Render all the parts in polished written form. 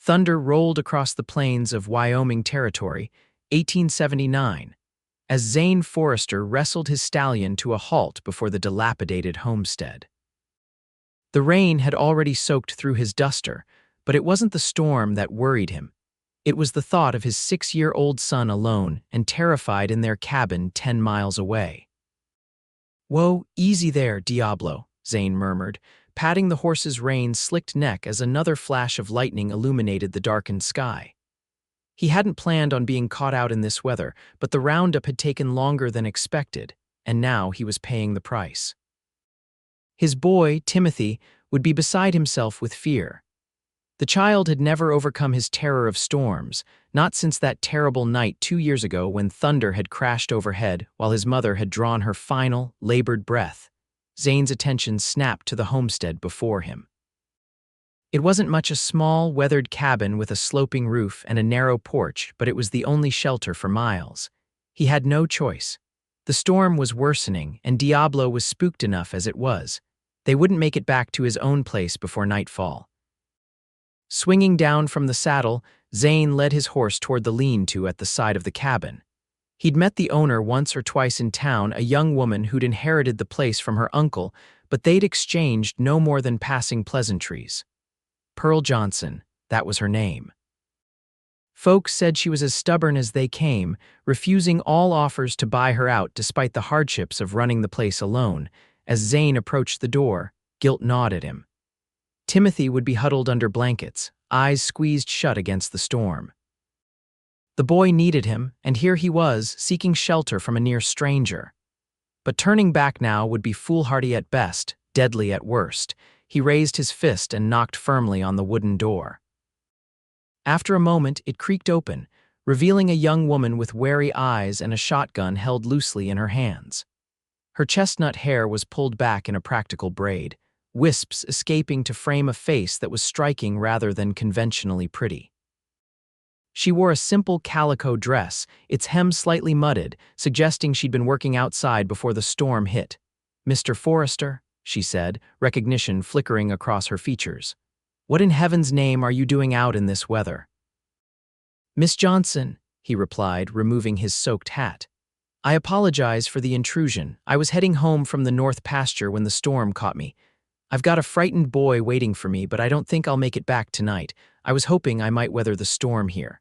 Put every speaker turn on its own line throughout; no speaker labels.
Thunder rolled across the plains of Wyoming Territory, 1879, as Zane Forrester wrestled his stallion to a halt before the dilapidated homestead. The rain had already soaked through his duster, but it wasn't the storm that worried him. It was the thought of his 6-year-old son alone and terrified in their cabin 10 miles away. "Whoa, easy there, Diablo," Zane murmured, patting the horse's rein-slicked neck as another flash of lightning illuminated the darkened sky. He hadn't planned on being caught out in this weather, but the roundup had taken longer than expected, and now he was paying the price. His boy, Timothy, would be beside himself with fear. The child had never overcome his terror of storms, not since that terrible night 2 years ago when thunder had crashed overhead while his mother had drawn her final, labored breath. Zane's attention snapped to the homestead before him. It wasn't much a small, weathered cabin with a sloping roof and a narrow porch, but it was the only shelter for miles. He had no choice. The storm was worsening, and Diablo was spooked enough as it was. They wouldn't make it back to his own place before nightfall. Swinging down from the saddle, Zane led his horse toward the lean-to at the side of the cabin. He'd met the owner once or twice in town, a young woman who'd inherited the place from her uncle, but they'd exchanged no more than passing pleasantries. Pearl Johnson, that was her name. Folks said she was as stubborn as they came, refusing all offers to buy her out despite the hardships of running the place alone. As Zane approached the door, guilt gnawed at him. Timothy would be huddled under blankets, eyes squeezed shut against the storm. The boy needed him, and here he was, seeking shelter from a near stranger. But turning back now would be foolhardy at best, deadly at worst. He raised his fist and knocked firmly on the wooden door. After a moment, it creaked open, revealing a young woman with wary eyes and a shotgun held loosely in her hands. Her chestnut hair was pulled back in a practical braid, wisps escaping to frame a face that was striking rather than conventionally pretty. She wore a simple calico dress, its hem slightly mudded, suggesting she'd been working outside before the storm hit. "Mr. Forrester," she said, recognition flickering across her features. "What in heaven's name are you doing out in this weather?" "Miss Johnson," he replied, removing his soaked hat. "I apologize for the intrusion. I was heading home from the north pasture when the storm caught me. I've got a frightened boy waiting for me, but I don't think I'll make it back tonight. I was hoping I might weather the storm here."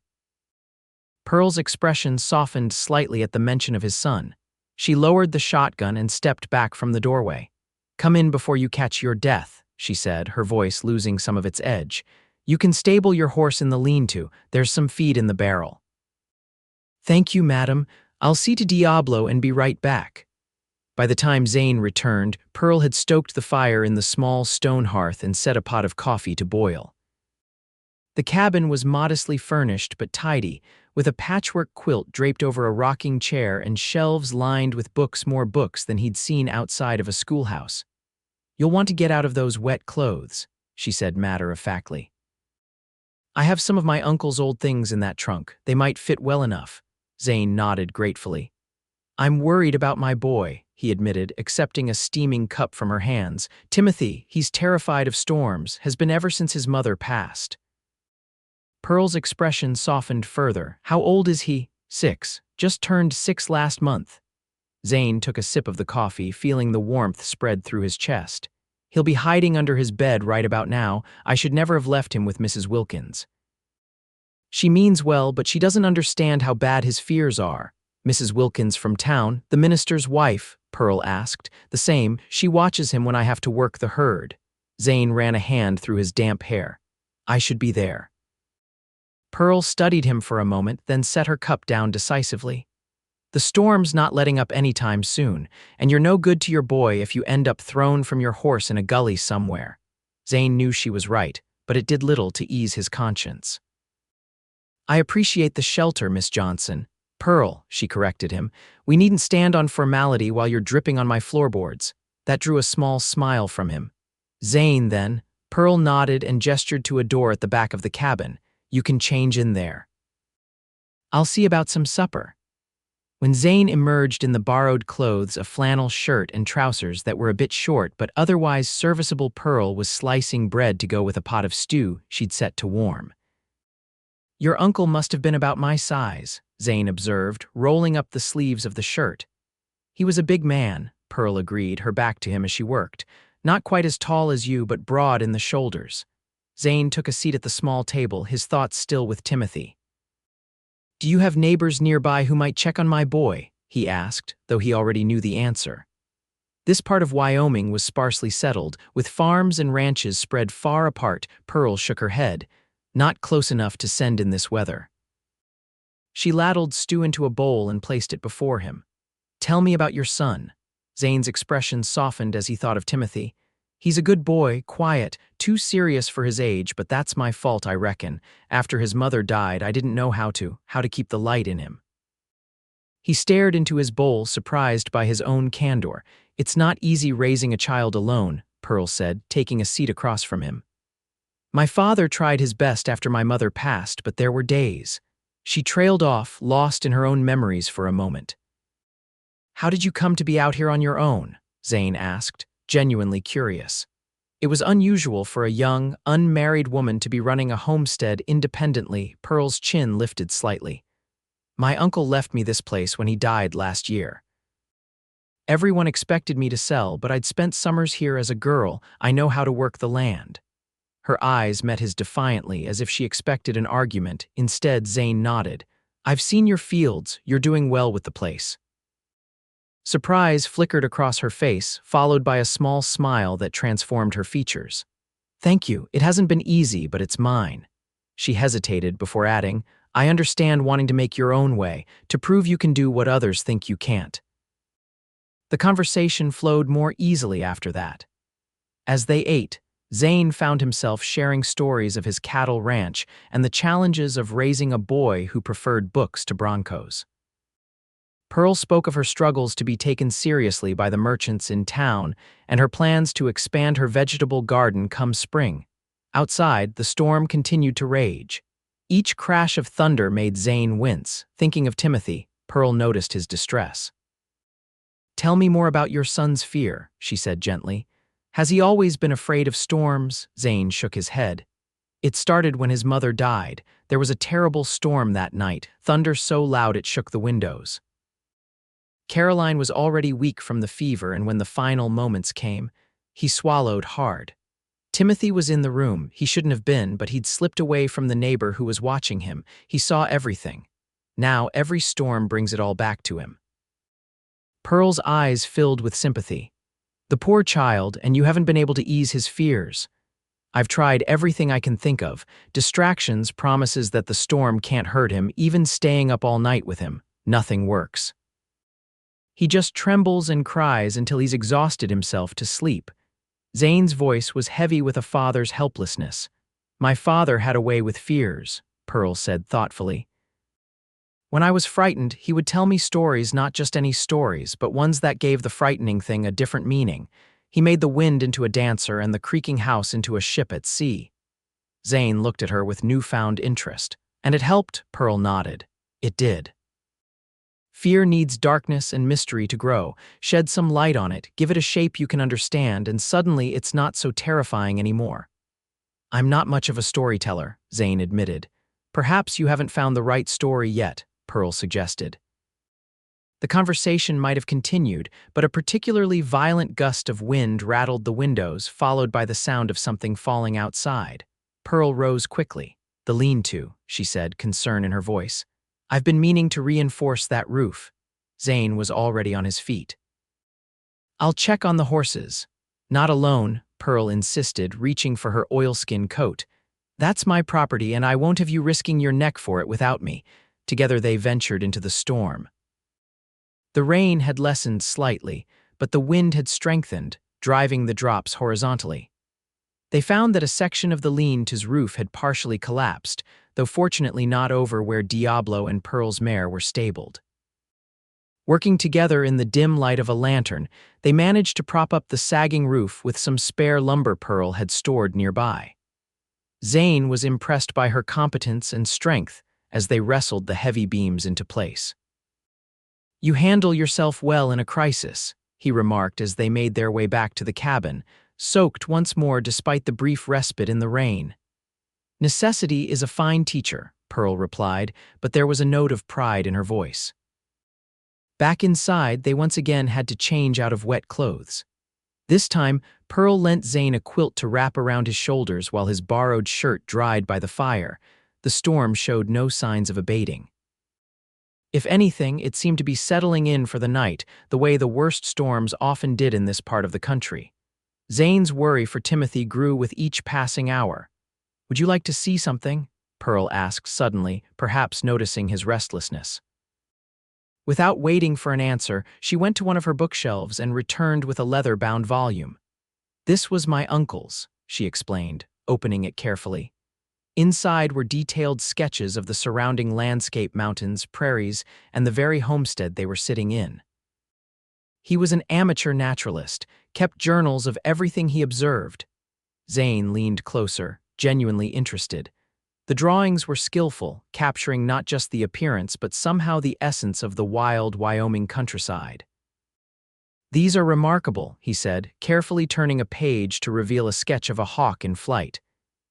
Pearl's expression softened slightly at the mention of his son. She lowered the shotgun and stepped back from the doorway. "Come in before you catch your death," she said, her voice losing some of its edge. "You can stable your horse in the lean-to. There's some feed in the barrel." "Thank you, madam. I'll see to Diablo and be right back." By the time Zane returned, Pearl had stoked the fire in the small stone hearth and set a pot of coffee to boil. The cabin was modestly furnished but tidy, with a patchwork quilt draped over a rocking chair and shelves lined with books, more books than he'd seen outside of a schoolhouse. "You'll want to get out of those wet clothes," she said matter-of-factly. "I have some of my uncle's old things in that trunk. They might fit well enough." Zane nodded gratefully. "I'm worried about my boy," he admitted, accepting a steaming cup from her hands. "Timothy, he's terrified of storms, has been ever since his mother passed." Pearl's expression softened further. "How old is he?" "6. Just turned 6 last month." Zane took a sip of the coffee, feeling the warmth spread through his chest. "He'll be hiding under his bed right about now. I should never have left him with Mrs. Wilkins." "She means well, but she doesn't understand how bad his fears are." "Mrs. Wilkins from town, the minister's wife?" Pearl asked. "The same. She watches him when I have to work the herd." Zane ran a hand through his damp hair. "I should be there." Pearl studied him for a moment, then set her cup down decisively. "The storm's not letting up anytime soon, and you're no good to your boy if you end up thrown from your horse in a gully somewhere." Zane knew she was right, but it did little to ease his conscience. "I appreciate the shelter, Miss Johnson." "Pearl," she corrected him, "we needn't stand on formality while you're dripping on my floorboards." That drew a small smile from him. "Zane, then." Pearl nodded and gestured to a door at the back of the cabin. "You can change in there. I'll see about some supper." When Zane emerged in the borrowed clothes, a flannel shirt and trousers that were a bit short but otherwise serviceable, Pearl was slicing bread to go with a pot of stew she'd set to warm. Your uncle must have been about my size, Zane observed, rolling up the sleeves of the shirt. He was a big man, Pearl agreed, her back to him as she worked. Not quite as tall as you, but broad in the shoulders. Zane took a seat at the small table, his thoughts still with Timothy. Do you have neighbors nearby who might check on my boy? He asked, though he already knew the answer. This part of Wyoming was sparsely settled, with farms and ranches spread far apart. Pearl shook her head. Not close enough to send in this weather. She ladled stew into a bowl and placed it before him. Tell me about your son. Zane's expression softened as he thought of Timothy. He's a good boy, quiet, too serious for his age, but that's my fault, I reckon. After his mother died, I didn't know how to keep the light in him. He stared into his bowl, surprised by his own candor. It's not easy raising a child alone, Pearl said, taking a seat across from him. My father tried his best after my mother passed, but there were days. She trailed off, lost in her own memories for a moment. How did you come to be out here on your own? Zane asked, genuinely curious. It was unusual for a young, unmarried woman to be running a homestead independently. Pearl's chin lifted slightly. My uncle left me this place when he died last year. Everyone expected me to sell, but I'd spent summers here as a girl. I know how to work the land. Her eyes met his defiantly, as if she expected an argument. Instead, Zane nodded. I've seen your fields. You're doing well with the place. Surprise flickered across her face, followed by a small smile that transformed her features. Thank you. It hasn't been easy, but it's mine. She hesitated before adding, I understand wanting to make your own way, to prove you can do what others think you can't. The conversation flowed more easily after that. As they ate, Zane found himself sharing stories of his cattle ranch and the challenges of raising a boy who preferred books to broncos. Pearl spoke of her struggles to be taken seriously by the merchants in town and her plans to expand her vegetable garden come spring. Outside, the storm continued to rage. Each crash of thunder made Zane wince. Thinking of Timothy, Pearl noticed his distress. Tell me more about your son's fear, she said gently. Has he always been afraid of storms? Zane shook his head. It started when his mother died. There was a terrible storm that night, thunder so loud it shook the windows. Caroline was already weak from the fever, and when the final moments came, he swallowed hard. Timothy was in the room. He shouldn't have been, but he'd slipped away from the neighbor who was watching him. He saw everything. Now every storm brings it all back to him. Pearl's eyes filled with sympathy. The poor child, and you haven't been able to ease his fears. I've tried everything I can think of. Distractions, promises that the storm can't hurt him, even staying up all night with him. Nothing works. He just trembles and cries until he's exhausted himself to sleep. Zane's voice was heavy with a father's helplessness. My father had a way with fears, Pearl said thoughtfully. When I was frightened, he would tell me stories, not just any stories, but ones that gave the frightening thing a different meaning. He made the wind into a dancer and the creaking house into a ship at sea. Zane looked at her with newfound interest. And it helped, Pearl nodded. It did. Fear needs darkness and mystery to grow. Shed some light on it, give it a shape you can understand, and suddenly it's not so terrifying anymore. I'm not much of a storyteller, Zane admitted. Perhaps you haven't found the right story yet, Pearl suggested. The conversation might have continued, but a particularly violent gust of wind rattled the windows, followed by the sound of something falling outside. Pearl rose quickly. The lean-to, she said, concern in her voice. I've been meaning to reinforce that roof. Zane was already on his feet. I'll check on the horses. Not alone, Pearl insisted, reaching for her oilskin coat. That's my property, and I won't have you risking your neck for it without me. Together they ventured into the storm. The rain had lessened slightly, but the wind had strengthened, driving the drops horizontally. They found that a section of the lean-to's roof had partially collapsed, though fortunately not over where Diablo and Pearl's mare were stabled. Working together in the dim light of a lantern, they managed to prop up the sagging roof with some spare lumber Pearl had stored nearby. Zane was impressed by her competence and strength as they wrestled the heavy beams into place. You handle yourself well in a crisis, he remarked as they made their way back to the cabin, soaked once more despite the brief respite in the rain. Necessity is a fine teacher, Pearl replied, but there was a note of pride in her voice. Back inside, they once again had to change out of wet clothes. This time, Pearl lent Zane a quilt to wrap around his shoulders while his borrowed shirt dried by the fire. The storm showed no signs of abating. If anything, it seemed to be settling in for the night, the way the worst storms often did in this part of the country. Zane's worry for Timothy grew with each passing hour. "Would you like to see something?" Pearl asked suddenly, perhaps noticing his restlessness. Without waiting for an answer, she went to one of her bookshelves and returned with a leather-bound volume. "This was my uncle's," she explained, opening it carefully. Inside were detailed sketches of the surrounding landscape, mountains, prairies, and the very homestead they were sitting in. He was an amateur naturalist, kept journals of everything he observed. Zane leaned closer, genuinely interested. The drawings were skillful, capturing not just the appearance but somehow the essence of the wild Wyoming countryside. "These are remarkable," he said, carefully turning a page to reveal a sketch of a hawk in flight.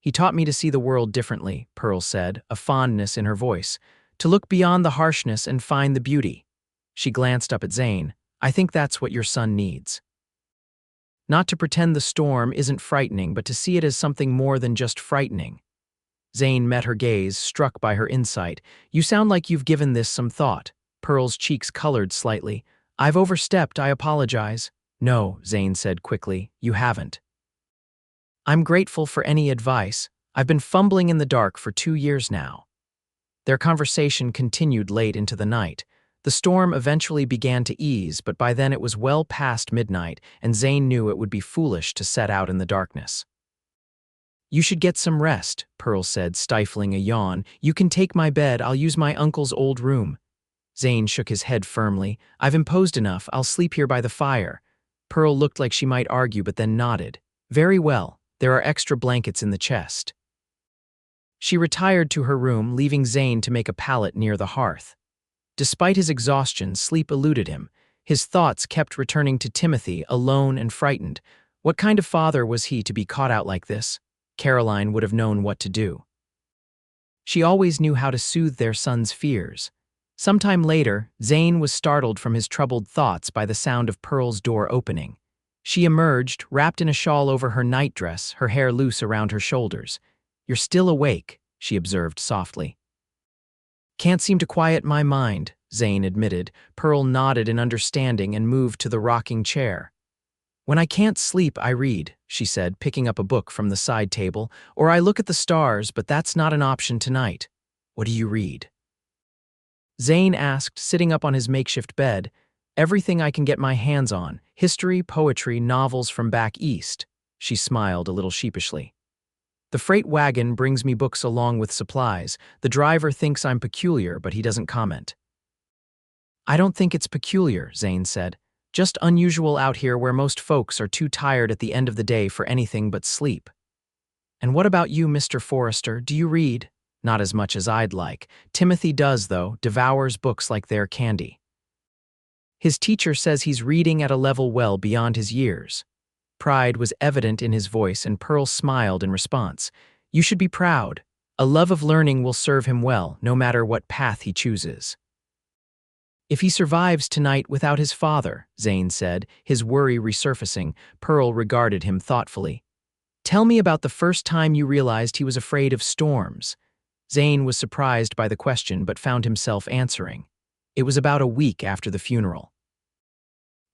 "He taught me to see the world differently," Pearl said, a fondness in her voice, "to look beyond the harshness and find the beauty." She glanced up at Zane. "I think that's what your son needs. Not to pretend the storm isn't frightening, but to see it as something more than just frightening." Zane met her gaze, struck by her insight. "You sound like you've given this some thought." Pearl's cheeks colored slightly. "I've overstepped, I apologize." "No," Zane said quickly, "you haven't. I'm grateful for any advice. I've been fumbling in the dark for 2 years now." Their conversation continued late into the night. The storm eventually began to ease, but by then it was well past midnight, and Zane knew it would be foolish to set out in the darkness. "You should get some rest," Pearl said, stifling a yawn. "You can take my bed, I'll use my uncle's old room." Zane shook his head firmly. "I've imposed enough, I'll sleep here by the fire." Pearl looked like she might argue but then nodded. "Very well, there are extra blankets in the chest." She retired to her room, leaving Zane to make a pallet near the hearth. Despite his exhaustion, sleep eluded him. His thoughts kept returning to Timothy, alone and frightened. What kind of father was he to be caught out like this? Caroline would have known what to do. She always knew how to soothe their son's fears. Sometime later, Zane was startled from his troubled thoughts by the sound of Pearl's door opening. She emerged, wrapped in a shawl over her nightdress, her hair loose around her shoulders. "You're still awake," she observed softly. "Can't seem to quiet my mind," Zane admitted. Pearl nodded in understanding and moved to the rocking chair. "When I can't sleep, I read," she said, picking up a book from the side table, "or I look at the stars, but that's not an option tonight." "What do you read?" Zane asked, sitting up on his makeshift bed. "Everything I can get my hands on. History, poetry, novels from back east." She smiled a little sheepishly. "The freight wagon brings me books along with supplies. The driver thinks I'm peculiar, but he doesn't comment." "I don't think it's peculiar," Zane said. "Just unusual out here where most folks are too tired at the end of the day for anything but sleep." "And what about you, Mr. Forrester? Do you read?" "Not as much as I'd like. Timothy does, though, devours books like they're candy. His teacher says he's reading at a level well beyond his years." Pride was evident in his voice, and Pearl smiled in response. "You should be proud. A love of learning will serve him well, no matter what path he chooses." "If he survives tonight without his father," Zane said, his worry resurfacing. Pearl regarded him thoughtfully. "Tell me about the first time you realized he was afraid of storms." Zane was surprised by the question but found himself answering. "It was about a week after the funeral.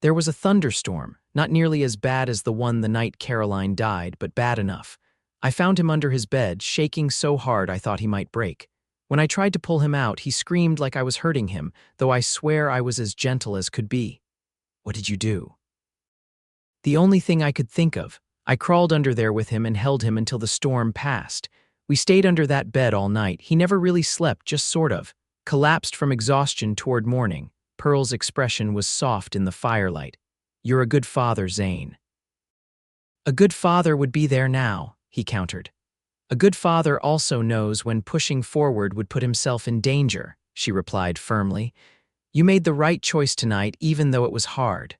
There was a thunderstorm, not nearly as bad as the one the night Caroline died, but bad enough. I found him under his bed, shaking so hard I thought he might break. When I tried to pull him out, he screamed like I was hurting him, though I swear I was as gentle as could be." "What did you do?" "The only thing I could think of. I crawled under there with him and held him until the storm passed. We stayed under that bed all night. He never really slept, just sort of. Collapsed from exhaustion toward morning." Pearl's expression was soft in the firelight. "You're a good father, Zane." "A good father would be there now," he countered. "A good father also knows when pushing forward would put himself in danger," she replied firmly. "You made the right choice tonight, even though it was hard."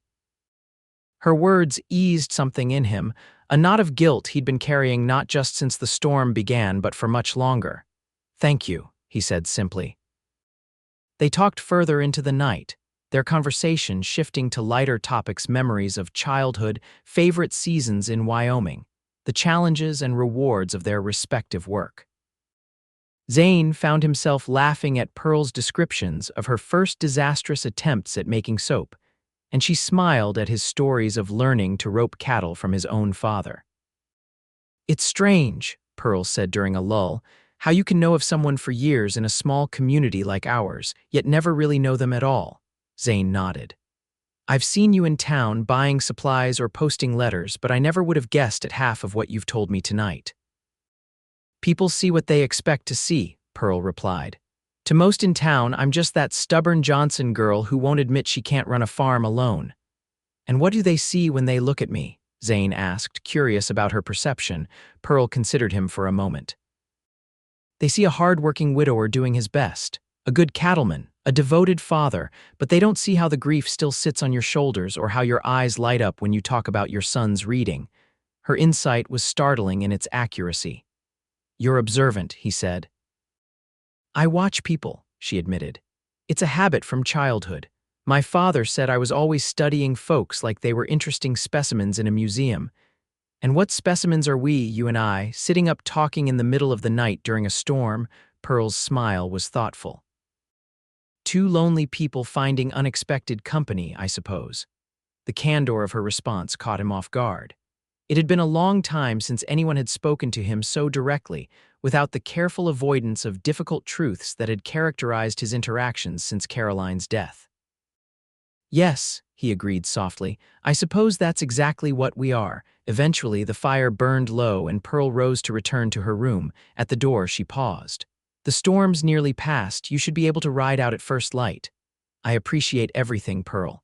Her words eased something in him, a knot of guilt he'd been carrying not just since the storm began but for much longer. "Thank you," he said simply. They talked further into the night, their conversation shifting to lighter topics, memories of childhood, favorite seasons in Wyoming, the challenges and rewards of their respective work. Zane found himself laughing at Pearl's descriptions of her first disastrous attempts at making soap, and she smiled at his stories of learning to rope cattle from his own father. "It's strange," Pearl said during a lull, "how you can know of someone for years in a small community like ours, yet never really know them at all." Zane nodded. "I've seen you in town buying supplies or posting letters, but I never would have guessed at half of what you've told me tonight." "People see what they expect to see," Pearl replied. "To most in town, I'm just that stubborn Johnson girl who won't admit she can't run a farm alone." "And what do they see when they look at me?" Zane asked, curious about her perception. Pearl considered him for a moment. "They see a hard-working widower doing his best, a good cattleman, a devoted father, but they don't see how the grief still sits on your shoulders or how your eyes light up when you talk about your son's reading." Her insight was startling in its accuracy. "You're observant," he said. "I watch people," she admitted. "It's a habit from childhood. My father said I was always studying folks like they were interesting specimens in a museum. And what specimens are we, you and I, sitting up talking in the middle of the night during a storm?" Pearl's smile was thoughtful. "Two lonely people finding unexpected company, I suppose." The candor of her response caught him off guard. It had been a long time since anyone had spoken to him so directly, without the careful avoidance of difficult truths that had characterized his interactions since Caroline's death. "Yes," he agreed softly, "I suppose that's exactly what we are." Eventually, the fire burned low and Pearl rose to return to her room. At the door, she paused. "The storm's nearly past. You should be able to ride out at first light." "I appreciate everything, Pearl."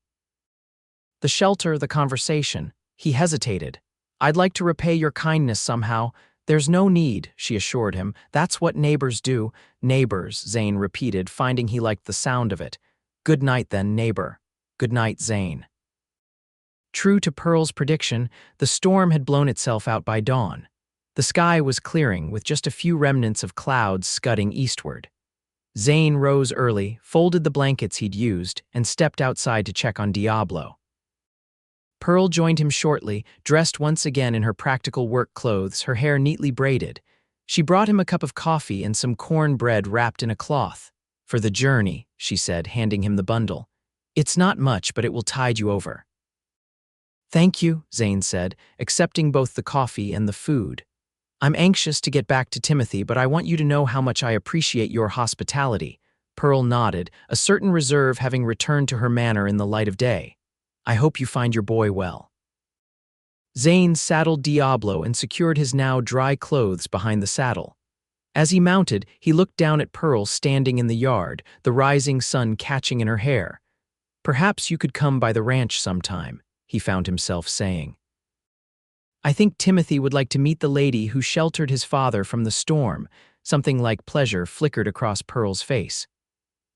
"The shelter, the conversation." He hesitated. "I'd like to repay your kindness somehow." "There's no need," she assured him. "That's what neighbors do." "Neighbors," Zane repeated, finding he liked the sound of it. "Good night then, neighbor." "Good night, Zane." True to Pearl's prediction, the storm had blown itself out by dawn. The sky was clearing, with just a few remnants of clouds scudding eastward. Zane rose early, folded the blankets he'd used, and stepped outside to check on Diablo. Pearl joined him shortly, dressed once again in her practical work clothes, her hair neatly braided. She brought him a cup of coffee and some cornbread wrapped in a cloth. "For the journey," she said, handing him the bundle. "It's not much, but it will tide you over." "Thank you," Zane said, accepting both the coffee and the food. "I'm anxious to get back to Timothy, but I want you to know how much I appreciate your hospitality." Pearl nodded, a certain reserve having returned to her manner in the light of day. "I hope you find your boy well." Zane saddled Diablo and secured his now dry clothes behind the saddle. As he mounted, he looked down at Pearl standing in the yard, the rising sun catching in her hair. "Perhaps you could come by the ranch sometime," he found himself saying. "I think Timothy would like to meet the lady who sheltered his father from the storm." Something like pleasure flickered across Pearl's face.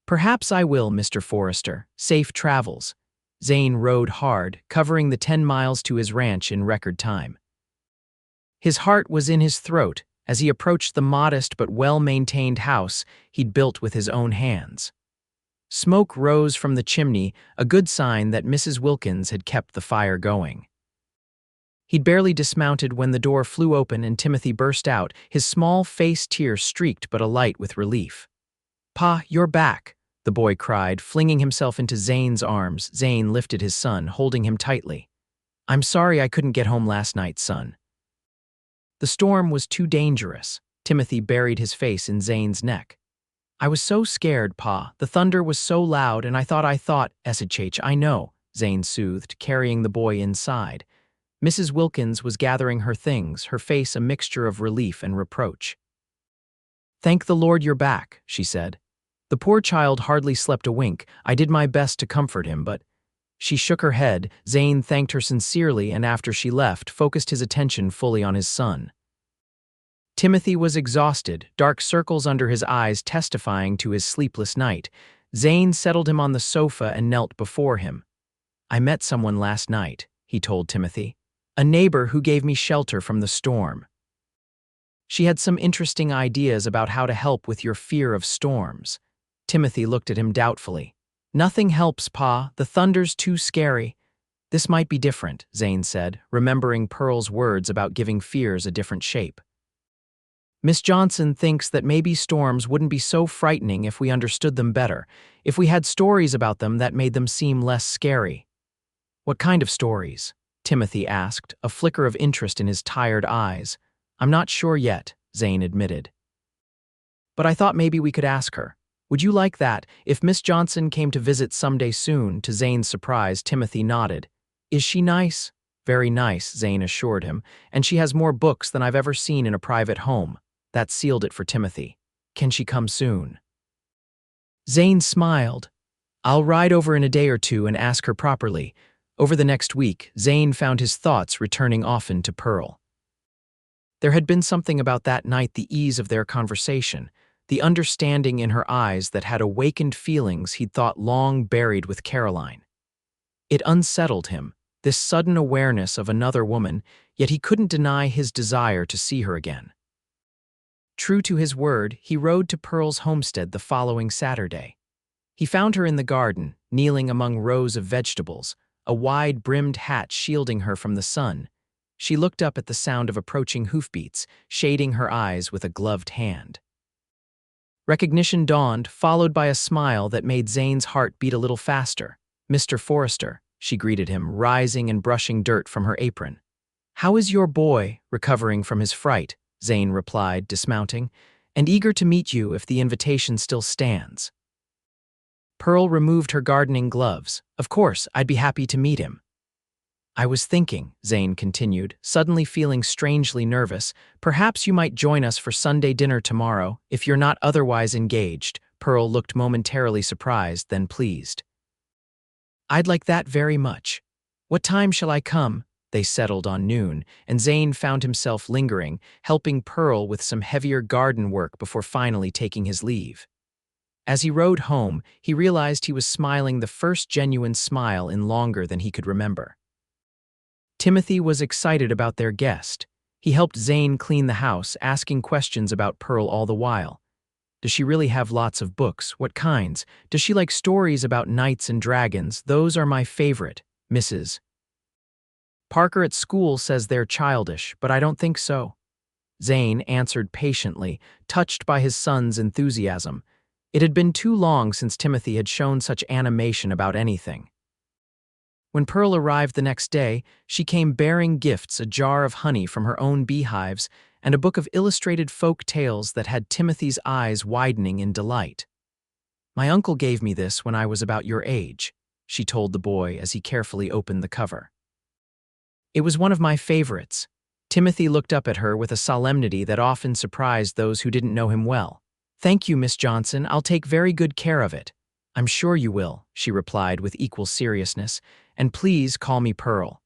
"Perhaps I will, Mr. Forrester. Safe travels." Zane rode hard, covering the 10 miles to his ranch in record time. His heart was in his throat as he approached the modest but well-maintained house he'd built with his own hands. Smoke rose from the chimney, a good sign that Mrs. Wilkins had kept the fire going. He'd barely dismounted when the door flew open and Timothy burst out, his small face tear streaked but alight with relief. "Pa, you're back," the boy cried, flinging himself into Zane's arms. Zane lifted his son, holding him tightly. "I'm sorry I couldn't get home last night, son." The storm was too dangerous. Timothy buried his face in Zane's neck. "I was so scared, Pa. The thunder was so loud and I thought, SH, I know," Zane soothed, carrying the boy inside. Mrs. Wilkins was gathering her things, her face a mixture of relief and reproach. "Thank the Lord you're back," she said. "The poor child hardly slept a wink. I did my best to comfort him, but—" She shook her head. Zane thanked her sincerely and after she left, focused his attention fully on his son. Timothy was exhausted, dark circles under his eyes testifying to his sleepless night. Zane settled him on the sofa and knelt before him. "I met someone last night," he he told Timothy. "A neighbor who gave me shelter from the storm. She had some interesting ideas about how to help with your fear of storms." Timothy looked at him doubtfully. "Nothing helps, Pa. The thunder's too scary." "This might be different," Zane said, remembering Pearl's words about giving fears a different shape. "Miss Johnson thinks that maybe storms wouldn't be so frightening if we understood them better, if we had stories about them that made them seem less scary." "What kind of stories?" Timothy asked, a flicker of interest in his tired eyes. "I'm not sure yet," Zane admitted. "But I thought maybe we could ask her. Would you like that, if Miss Johnson came to visit someday soon?" To Zane's surprise, Timothy nodded. "Is she nice?" "Very nice," Zane assured him, "and she has more books than I've ever seen in a private home." That sealed it for Timothy. "Can she come soon?" Zane smiled. "I'll ride over in a day or two and ask her properly." Over the next week, Zane found his thoughts returning often to Pearl. There had been something about that night, the ease of their conversation, the understanding in her eyes that had awakened feelings he'd thought long buried with Caroline. It unsettled him, this sudden awareness of another woman, yet he couldn't deny his desire to see her again. True to his word, he rode to Pearl's homestead the following Saturday. He found her in the garden, kneeling among rows of vegetables, a wide-brimmed hat shielding her from the sun. She looked up at the sound of approaching hoofbeats, shading her eyes with a gloved hand. Recognition dawned, followed by a smile that made Zane's heart beat a little faster. "Mr. Forrester," she greeted him, rising and brushing dirt from her apron. "How is your boy?" "Recovering from his fright," Zane replied, dismounting, "and eager to meet you if the invitation still stands." Pearl removed her gardening gloves. "Of course, I'd be happy to meet him." "I was thinking," Zane continued, suddenly feeling strangely nervous, "perhaps you might join us for Sunday dinner tomorrow, if you're not otherwise engaged." Pearl looked momentarily surprised, then pleased. "I'd like that very much. What time shall I come?" They settled on noon, and Zane found himself lingering, helping Pearl with some heavier garden work before finally taking his leave. As he rode home, he realized he was smiling the first genuine smile in longer than he could remember. Timothy was excited about their guest. He helped Zane clean the house, asking questions about Pearl all the while. "Does she really have lots of books? What kinds? Does she like stories about knights and dragons? Those are my favorite, Mrs. Parker at school says they're childish, but I don't think so." Zane answered patiently, touched by his son's enthusiasm. It had been too long since Timothy had shown such animation about anything. When Pearl arrived the next day, she came bearing gifts: a jar of honey from her own beehives and a book of illustrated folk tales that had Timothy's eyes widening in delight. "My uncle gave me this when I was about your age," she told the boy as he carefully opened the cover. "It was one of my favorites." Timothy looked up at her with a solemnity that often surprised those who didn't know him well. "Thank you, Miss Johnson. I'll take very good care of it." "I'm sure you will," she replied with equal seriousness, "and please call me Pearl."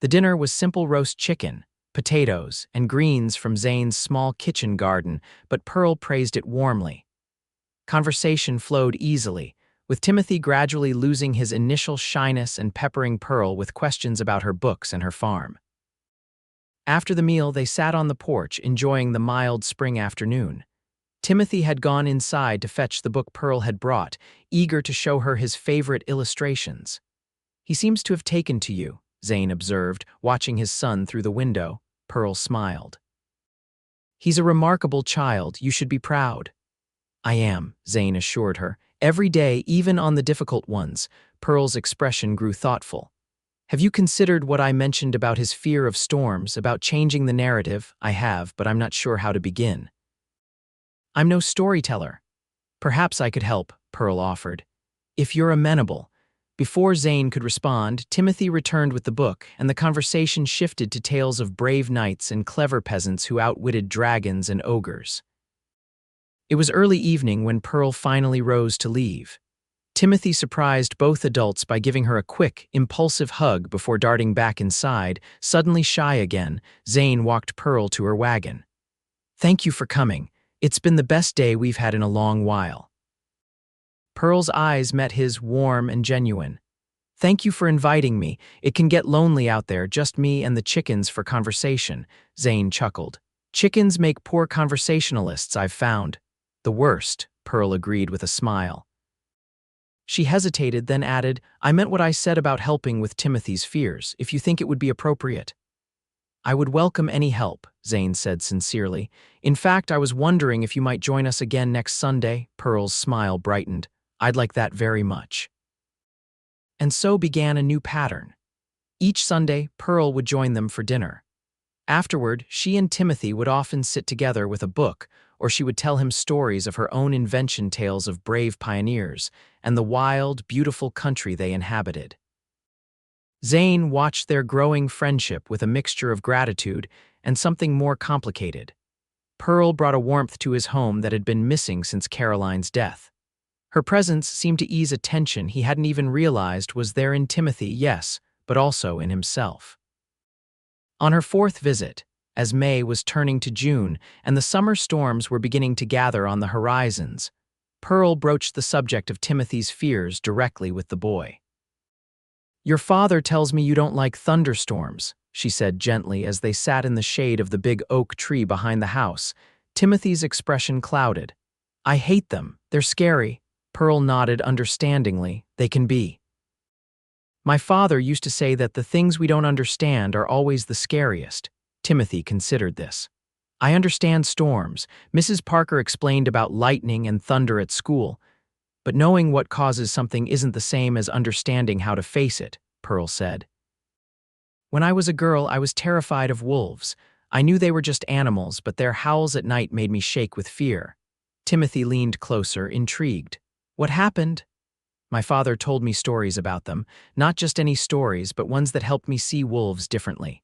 The dinner was simple: roast chicken, potatoes, and greens from Zane's small kitchen garden, but Pearl praised it warmly. Conversation flowed easily, with Timothy gradually losing his initial shyness and peppering Pearl with questions about her books and her farm. After the meal, they sat on the porch, enjoying the mild spring afternoon. Timothy had gone inside to fetch the book Pearl had brought, eager to show her his favorite illustrations. "He seems to have taken to you," Zane observed, watching his son through the window. Pearl smiled. "He's a remarkable child. You should be proud." "I am," Zane assured her. "Every day, even on the difficult ones." Pearl's expression grew thoughtful. "Have you considered what I mentioned about his fear of storms, about changing the narrative?" "I have, but I'm not sure how to begin." "I'm no storyteller." "Perhaps I could help," Pearl offered, "if you're amenable." Before Zane could respond, Timothy returned with the book, and the conversation shifted to tales of brave knights and clever peasants who outwitted dragons and ogres. It was early evening when Pearl finally rose to leave. Timothy surprised both adults by giving her a quick, impulsive hug before darting back inside. Suddenly shy again, Zane walked Pearl to her wagon. "Thank you for coming. It's been the best day we've had in a long while." Pearl's eyes met his, warm and genuine. Thank you for inviting me. It can get lonely out there, just me and the chickens for conversation, Zane chuckled. Chickens make poor conversationalists, I've found. The worst, Pearl agreed with a smile. She hesitated, then added, I meant what I said about helping with Timothy's fears, if you think it would be appropriate. I would welcome any help, Zane said sincerely. In fact, I was wondering if you might join us again next Sunday. Pearl's smile brightened. I'd like that very much. And so began a new pattern. Each Sunday, Pearl would join them for dinner. Afterward, she and Timothy would often sit together with a book, or she would tell him stories of her own invention, tales of brave pioneers and the wild, beautiful country they inhabited. Zane watched their growing friendship with a mixture of gratitude and something more complicated. Pearl brought a warmth to his home that had been missing since Caroline's death. Her presence seemed to ease a tension he hadn't even realized was there in Timothy, yes, but also in himself. On her fourth visit, as May was turning to June and the summer storms were beginning to gather on the horizons, Pearl broached the subject of Timothy's fears directly with the boy. Your father tells me you don't like thunderstorms, she said gently as they sat in the shade of the big oak tree behind the house. Timothy's expression clouded. I hate them. They're scary. Pearl nodded understandingly. They can be. My father used to say that the things we don't understand are always the scariest. Timothy considered this. I understand storms. Mrs. Parker explained about lightning and thunder at school. But knowing what causes something isn't the same as understanding how to face it, Pearl said. When I was a girl, I was terrified of wolves. I knew they were just animals, but their howls at night made me shake with fear. Timothy leaned closer, intrigued. What happened? My father told me stories about them, not just any stories, but ones that helped me see wolves differently.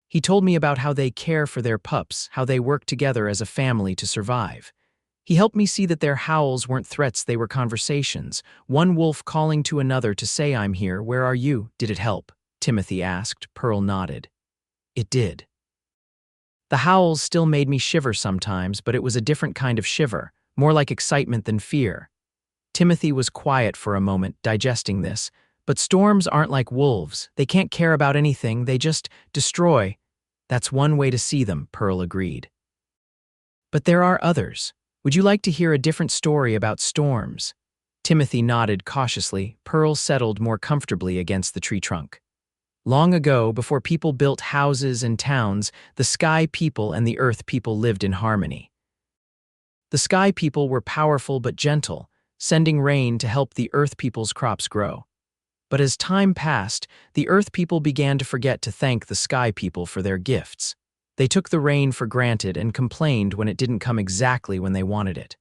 He told me about how they care for their pups, how they work together as a family to survive. He helped me see that their howls weren't threats, they were conversations, one wolf calling to another to say, I'm here, where are you? Did it help? Timothy asked. Pearl nodded. It did. The howls still made me shiver sometimes, but it was a different kind of shiver, more like excitement than fear. Timothy was quiet for a moment, digesting this. But storms aren't like wolves. They can't care about anything, they just destroy. That's one way to see them, Pearl agreed. But there are others. Would you like to hear a different story about storms? Timothy nodded cautiously. Pearl settled more comfortably against the tree trunk. Long ago, before people built houses and towns, the sky people and the earth people lived in harmony. The sky people were powerful but gentle, sending rain to help the earth people's crops grow. But as time passed, the earth people began to forget to thank the sky people for their gifts. They took the rain for granted and complained when it didn't come exactly when they wanted it.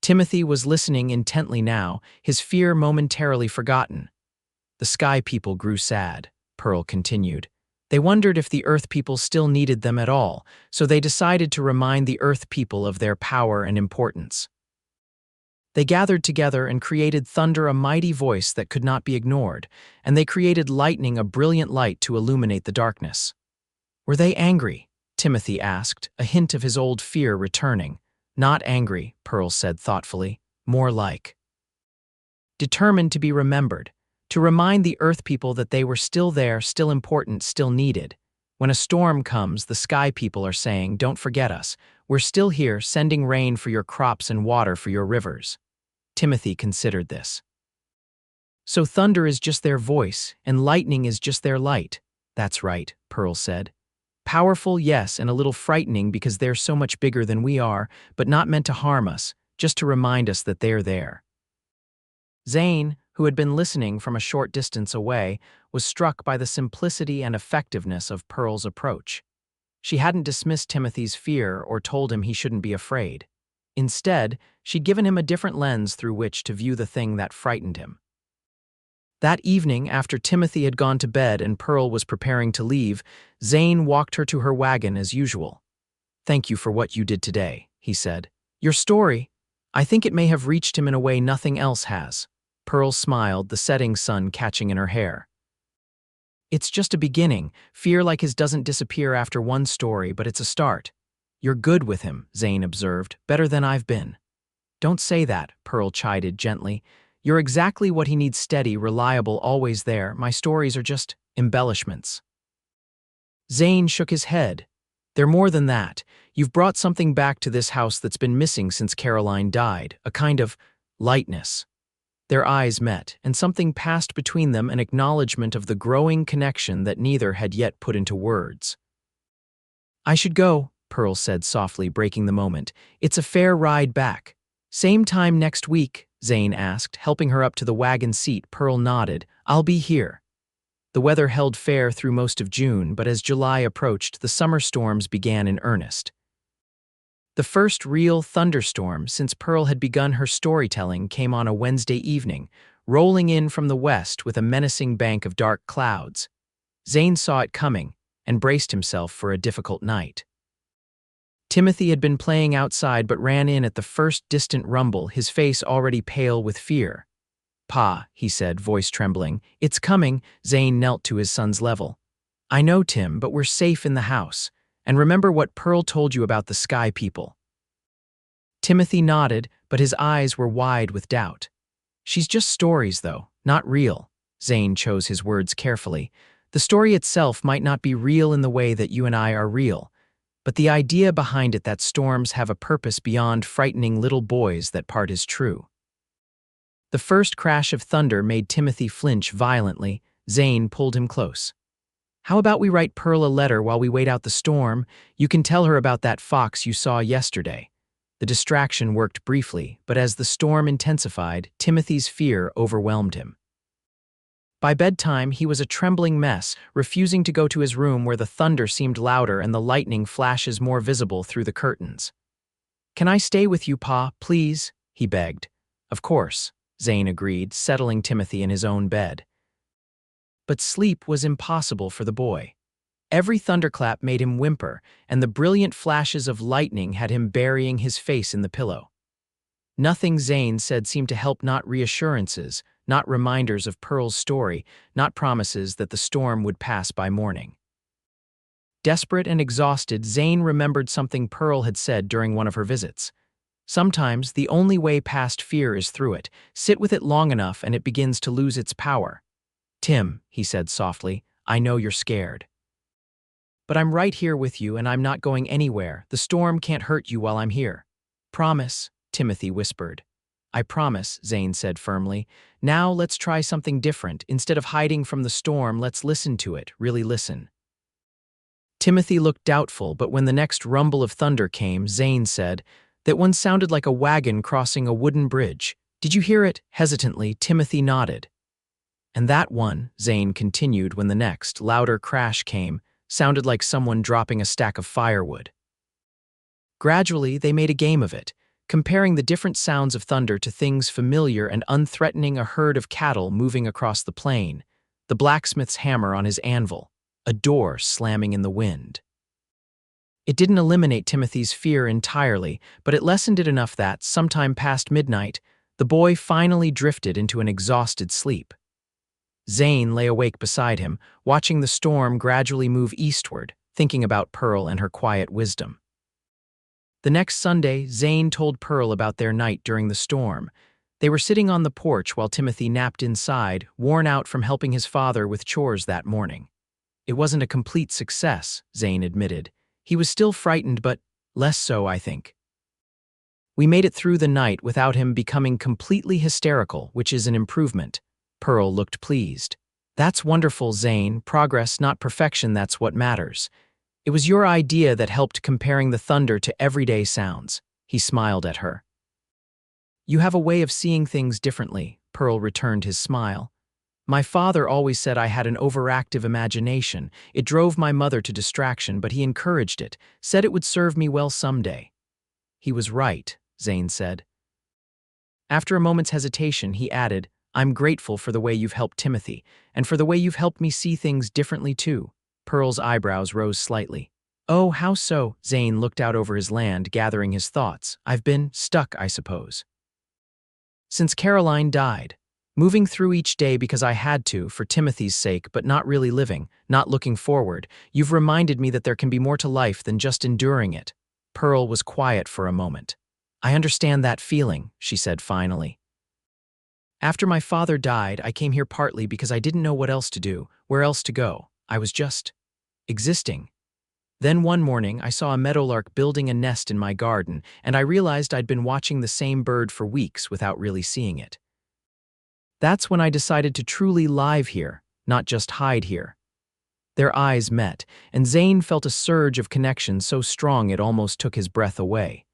Timothy was listening intently now, his fear momentarily forgotten. The sky people grew sad, Pearl continued. They wondered if the earth people still needed them at all, so they decided to remind the earth people of their power and importance. They gathered together and created thunder, a mighty voice that could not be ignored, and they created lightning, a brilliant light to illuminate the darkness. Were they angry? Timothy asked, a hint of his old fear returning. Not angry, Pearl said thoughtfully, more like determined to be remembered, to remind the earth people that they were still there, still important, still needed. When a storm comes, the sky people are saying, don't forget us. We're still here, sending rain for your crops and water for your rivers. Timothy considered this. So thunder is just their voice, and lightning is just their light. That's right, Pearl said. Powerful, yes, and a little frightening because they're so much bigger than we are, but not meant to harm us, just to remind us that they're there. Zane, who had been listening from a short distance away, was struck by the simplicity and effectiveness of Pearl's approach. She hadn't dismissed Timothy's fear or told him he shouldn't be afraid. Instead, she'd given him a different lens through which to view the thing that frightened him. That evening, after Timothy had gone to bed and Pearl was preparing to leave, Zane walked her to her wagon as usual. Thank you for what you did today, he said. Your story, I think it may have reached him in a way nothing else has. Pearl smiled, the setting sun catching in her hair. It's just a beginning. Fear like his doesn't disappear after one story, but it's a start. You're good with him, Zane observed, better than I've been. Don't say that, Pearl chided gently. You're exactly what he needs, steady, reliable, always there. My stories are just embellishments. Zane shook his head. They're more than that. You've brought something back to this house that's been missing since Caroline died, a kind of lightness. Their eyes met, and something passed between them, an acknowledgement of the growing connection that neither had yet put into words. I should go, Pearl said softly, breaking the moment. It's a fair ride back. Same time next week, Zane asked, helping her up to the wagon seat. Pearl nodded. I'll be here. The weather held fair through most of June, but as July approached, the summer storms began in earnest. The first real thunderstorm since Pearl had begun her storytelling came on a Wednesday evening, rolling in from the west with a menacing bank of dark clouds. Zane saw it coming and braced himself for a difficult night. Timothy had been playing outside but ran in at the first distant rumble, his face already pale with fear. Pa, he said, voice trembling. It's coming. Zane knelt to his son's level. I know, Tim, but we're safe in the house. And remember what Pearl told you about the sky people. Timothy nodded, but his eyes were wide with doubt. She's just stories, though, not real. Zane chose his words carefully. The story itself might not be real in the way that you and I are real, but the idea behind it, that storms have a purpose beyond frightening little boys, that part is true. The first crash of thunder made Timothy flinch violently. Zane pulled him close. How about we write Pearl a letter while we wait out the storm? You can tell her about that fox you saw yesterday. The distraction worked briefly, but as the storm intensified, Timothy's fear overwhelmed him. By bedtime, he was a trembling mess, refusing to go to his room where the thunder seemed louder and the lightning flashes more visible through the curtains. Can I stay with you, Pa, please? He begged. Of course, Zane agreed, settling Timothy in his own bed. But sleep was impossible for the boy. Every thunderclap made him whimper, and the brilliant flashes of lightning had him burying his face in the pillow. Nothing Zane said seemed to help, not reassurances, not reminders of Pearl's story, not promises that the storm would pass by morning. Desperate and exhausted, Zane remembered something Pearl had said during one of her visits. Sometimes the only way past fear is through it. Sit with it long enough and it begins to lose its power. Tim, he said softly, I know you're scared. But I'm right here with you and I'm not going anywhere. The storm can't hurt you while I'm here. Promise, Timothy whispered. I promise, Zane said firmly. Now let's try something different. Instead of hiding from the storm, let's listen to it, really listen. Timothy looked doubtful, but when the next rumble of thunder came, Zane said, that one sounded like a wagon crossing a wooden bridge. Did you hear it? Hesitantly, Timothy nodded. And that one, Zane continued when the next, louder crash came, sounded like someone dropping a stack of firewood. Gradually, they made a game of it, comparing the different sounds of thunder to things familiar and unthreatening, a herd of cattle moving across the plain, the blacksmith's hammer on his anvil, a door slamming in the wind. It didn't eliminate Timothy's fear entirely, but it lessened it enough that, sometime past midnight, the boy finally drifted into an exhausted sleep. Zane lay awake beside him, watching the storm gradually move eastward, thinking about Pearl and her quiet wisdom. The next Sunday, Zane told Pearl about their night during the storm. They were sitting on the porch while Timothy napped inside, worn out from helping his father with chores that morning. It wasn't a complete success, Zane admitted. He was still frightened, but less so, I think. We made it through the night without him becoming completely hysterical, which is an improvement. Pearl looked pleased. That's wonderful, Zane. Progress, not perfection, that's what matters. It was your idea that helped, comparing the thunder to everyday sounds. He smiled at her. You have a way of seeing things differently, Pearl returned his smile. My father always said I had an overactive imagination. It drove my mother to distraction, but he encouraged it, said it would serve me well someday. He was right, Zane said. After a moment's hesitation, he added, I'm grateful for the way you've helped Timothy, and for the way you've helped me see things differently too. Pearl's eyebrows rose slightly. Oh, how so? Zane looked out over his land, gathering his thoughts. I've been stuck, I suppose. Since Caroline died. Moving through each day because I had to, for Timothy's sake, but not really living, not looking forward. You've reminded me that there can be more to life than just enduring it. Pearl was quiet for a moment. I understand that feeling, she said finally. After my father died, I came here partly because I didn't know what else to do, where else to go. I was just existing. Then one morning, I saw a meadowlark building a nest in my garden, and I realized I'd been watching the same bird for weeks without really seeing it. That's when I decided to truly live here, not just hide here. Their eyes met, and Zane felt a surge of connection so strong it almost took his breath away.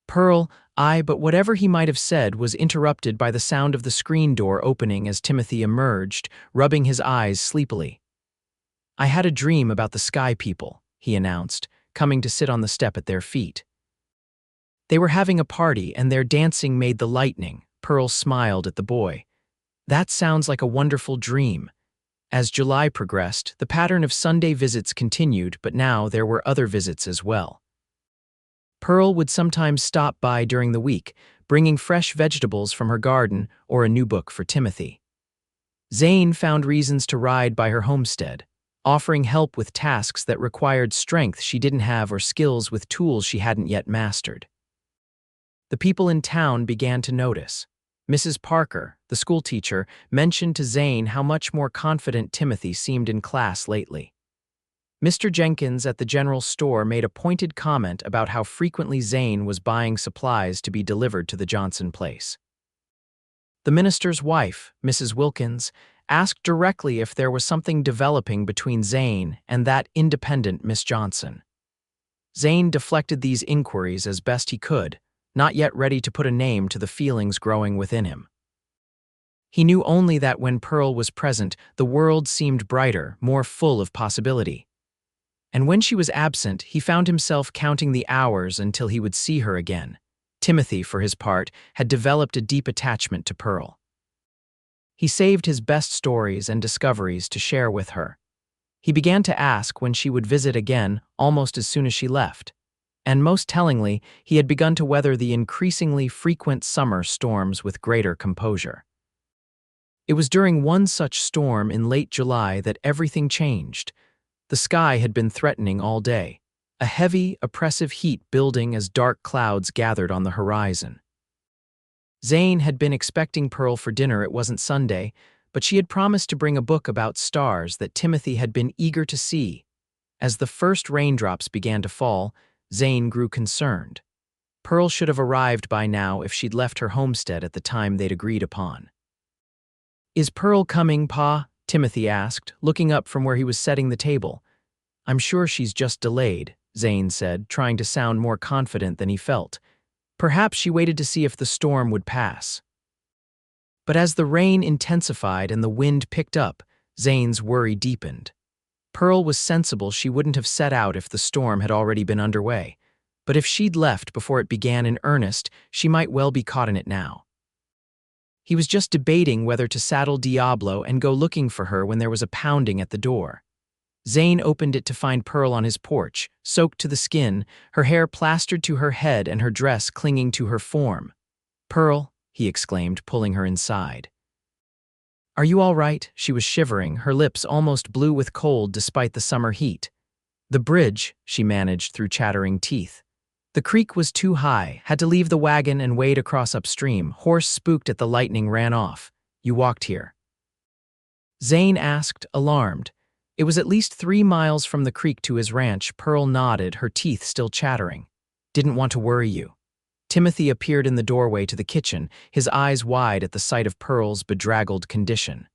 Pearl, but whatever he might have said was interrupted by the sound of the screen door opening as Timothy emerged, rubbing his eyes sleepily. I had a dream about the sky people, he announced, coming to sit on the step at their feet. They were having a party and their dancing made the lightning. Pearl smiled at the boy. That sounds like a wonderful dream. As July progressed, the pattern of Sunday visits continued, but now there were other visits as well. Pearl would sometimes stop by during the week, bringing fresh vegetables from her garden or a new book for Timothy. Zane found reasons to ride by her homestead, offering help with tasks that required strength she didn't have or skills with tools she hadn't yet mastered. The people in town began to notice. Mrs. Parker, the schoolteacher, mentioned to Zane how much more confident Timothy seemed in class lately. Mr. Jenkins at the general store made a pointed comment about how frequently Zane was buying supplies to be delivered to the Johnson place. The minister's wife, Mrs. Wilkins, asked directly if there was something developing between Zane and that independent Miss Johnson. Zane deflected these inquiries as best he could, not yet ready to put a name to the feelings growing within him. He knew only that when Pearl was present, the world seemed brighter, more full of possibility. And when she was absent, he found himself counting the hours until he would see her again. Timothy, for his part, had developed a deep attachment to Pearl. He saved his best stories and discoveries to share with her. He began to ask when she would visit again almost as soon as she left. And most tellingly, he had begun to weather the increasingly frequent summer storms with greater composure. It was during one such storm in late July that everything changed. The sky had been threatening all day, a heavy, oppressive heat building as dark clouds gathered on the horizon. Zane had been expecting Pearl for dinner. It wasn't Sunday, but she had promised to bring a book about stars that Timothy had been eager to see. As the first raindrops began to fall, Zane grew concerned. Pearl should have arrived by now if she'd left her homestead at the time they'd agreed upon. "Is Pearl coming, Pa?" Timothy asked, looking up from where he was setting the table. "I'm sure she's just delayed," Zane said, trying to sound more confident than he felt. Perhaps she waited to see if the storm would pass. But as the rain intensified and the wind picked up, Zane's worry deepened. Pearl was sensible she wouldn't have set out if the storm had already been underway. But if she'd left before it began in earnest, she might well be caught in it now. He was just debating whether to saddle Diablo and go looking for her when there was a pounding at the door. Zane opened it to find Pearl on his porch, soaked to the skin, her hair plastered to her head and her dress clinging to her form. "Pearl," he exclaimed, pulling her inside. "Are you all right?" She was shivering, her lips almost blue with cold despite the summer heat. "The bridge," she managed through chattering teeth. "The creek was too high, had to leave the wagon and wade across upstream. Horse spooked at the lightning, ran off. You walked here?" Zane asked, alarmed. It was at least 3 miles from the creek to his ranch. Pearl nodded, her teeth still chattering. "Didn't want to worry you." Timothy appeared in the doorway to the kitchen, his eyes wide at the sight of Pearl's bedraggled condition.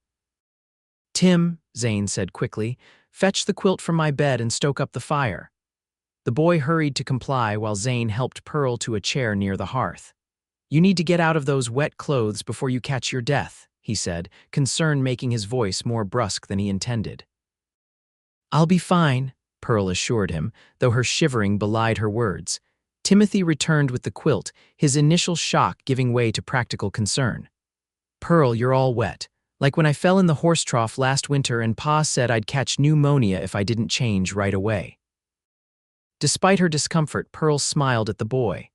"Tim," Zane said quickly, "fetch the quilt from my bed and stoke up the fire." The boy hurried to comply while Zane helped Pearl to a chair near the hearth. "You need to get out of those wet clothes before you catch your death," he said, concern making his voice more brusque than he intended. "I'll be fine," Pearl assured him, though her shivering belied her words. Timothy returned with the quilt, his initial shock giving way to practical concern. "Pearl, you're all wet. Like when I fell in the horse trough last winter and Pa said I'd catch pneumonia if I didn't change right away." Despite her discomfort, Pearl smiled at the boy.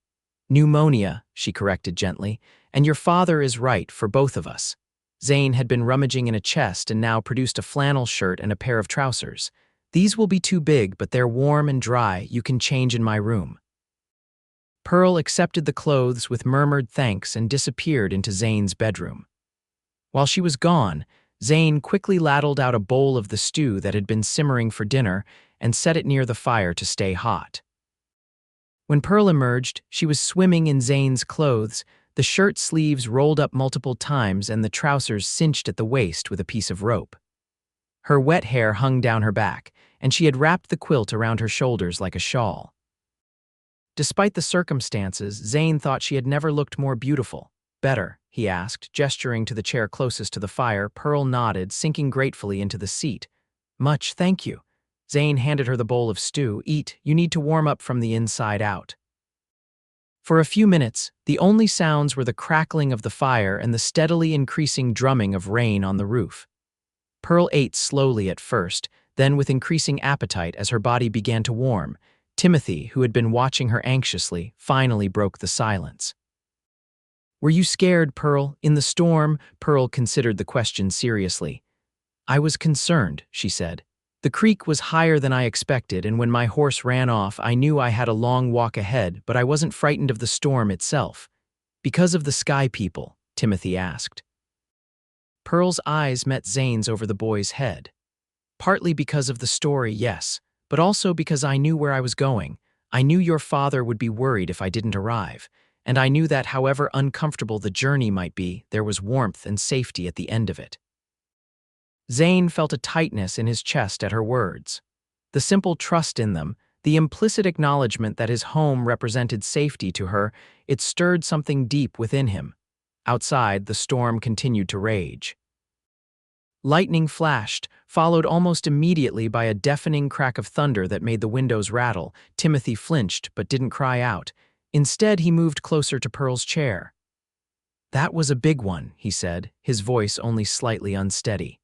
"Pneumonia," she corrected gently, "and your father is right for both of us." Zane had been rummaging in a chest and now produced a flannel shirt and a pair of trousers. "These will be too big, but they're warm and dry. You can change in my room." Pearl accepted the clothes with murmured thanks and disappeared into Zane's bedroom. While she was gone, Zane quickly ladled out a bowl of the stew that had been simmering for dinner and set it near the fire to stay hot. When Pearl emerged, she was swimming in Zane's clothes, the shirt sleeves rolled up multiple times and the trousers cinched at the waist with a piece of rope. Her wet hair hung down her back, and she had wrapped the quilt around her shoulders like a shawl. Despite the circumstances, Zane thought she had never looked more beautiful. "Better?" he asked, gesturing to the chair closest to the fire. Pearl nodded, sinking gratefully into the seat. "Much, thank you." Zane handed her the bowl of stew. "Eat, you need to warm up from the inside out." For a few minutes, the only sounds were the crackling of the fire and the steadily increasing drumming of rain on the roof. Pearl ate slowly at first, then with increasing appetite as her body began to warm. Timothy, who had been watching her anxiously, finally broke the silence. "Were you scared, Pearl? In the storm?" Pearl considered the question seriously. "I was concerned," she said. "The creek was higher than I expected, and when my horse ran off, I knew I had a long walk ahead, but I wasn't frightened of the storm itself." "Because of the sky people?" Timothy asked. Pearl's eyes met Zane's over the boy's head. "Partly because of the story, yes, but also because I knew where I was going. I knew your father would be worried if I didn't arrive, and I knew that however uncomfortable the journey might be, there was warmth and safety at the end of it." Zane felt a tightness in his chest at her words. The simple trust in them, the implicit acknowledgement that his home represented safety to her, it stirred something deep within him. Outside, the storm continued to rage. Lightning flashed, followed almost immediately by a deafening crack of thunder that made the windows rattle. Timothy flinched but didn't cry out. Instead, he moved closer to Pearl's chair. "That was a big one," he said, his voice only slightly unsteady.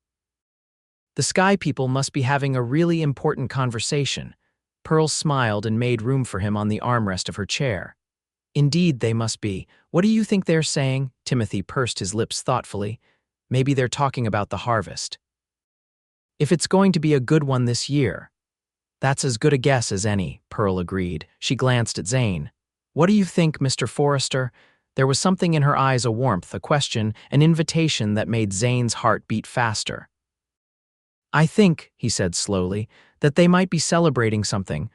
"The sky people must be having a really important conversation." Pearl smiled and made room for him on the armrest of her chair. "Indeed, they must be. What do you think they're saying?" Timothy pursed his lips thoughtfully. "Maybe they're talking about the harvest. If it's going to be a good one this year." "That's as good a guess as any," Pearl agreed. She glanced at Zane. "What do you think, Mr. Forrester?" There was something in her eyes, a warmth, a question, an invitation that made Zane's heart beat faster. "I think," he said slowly, "that they might be celebrating something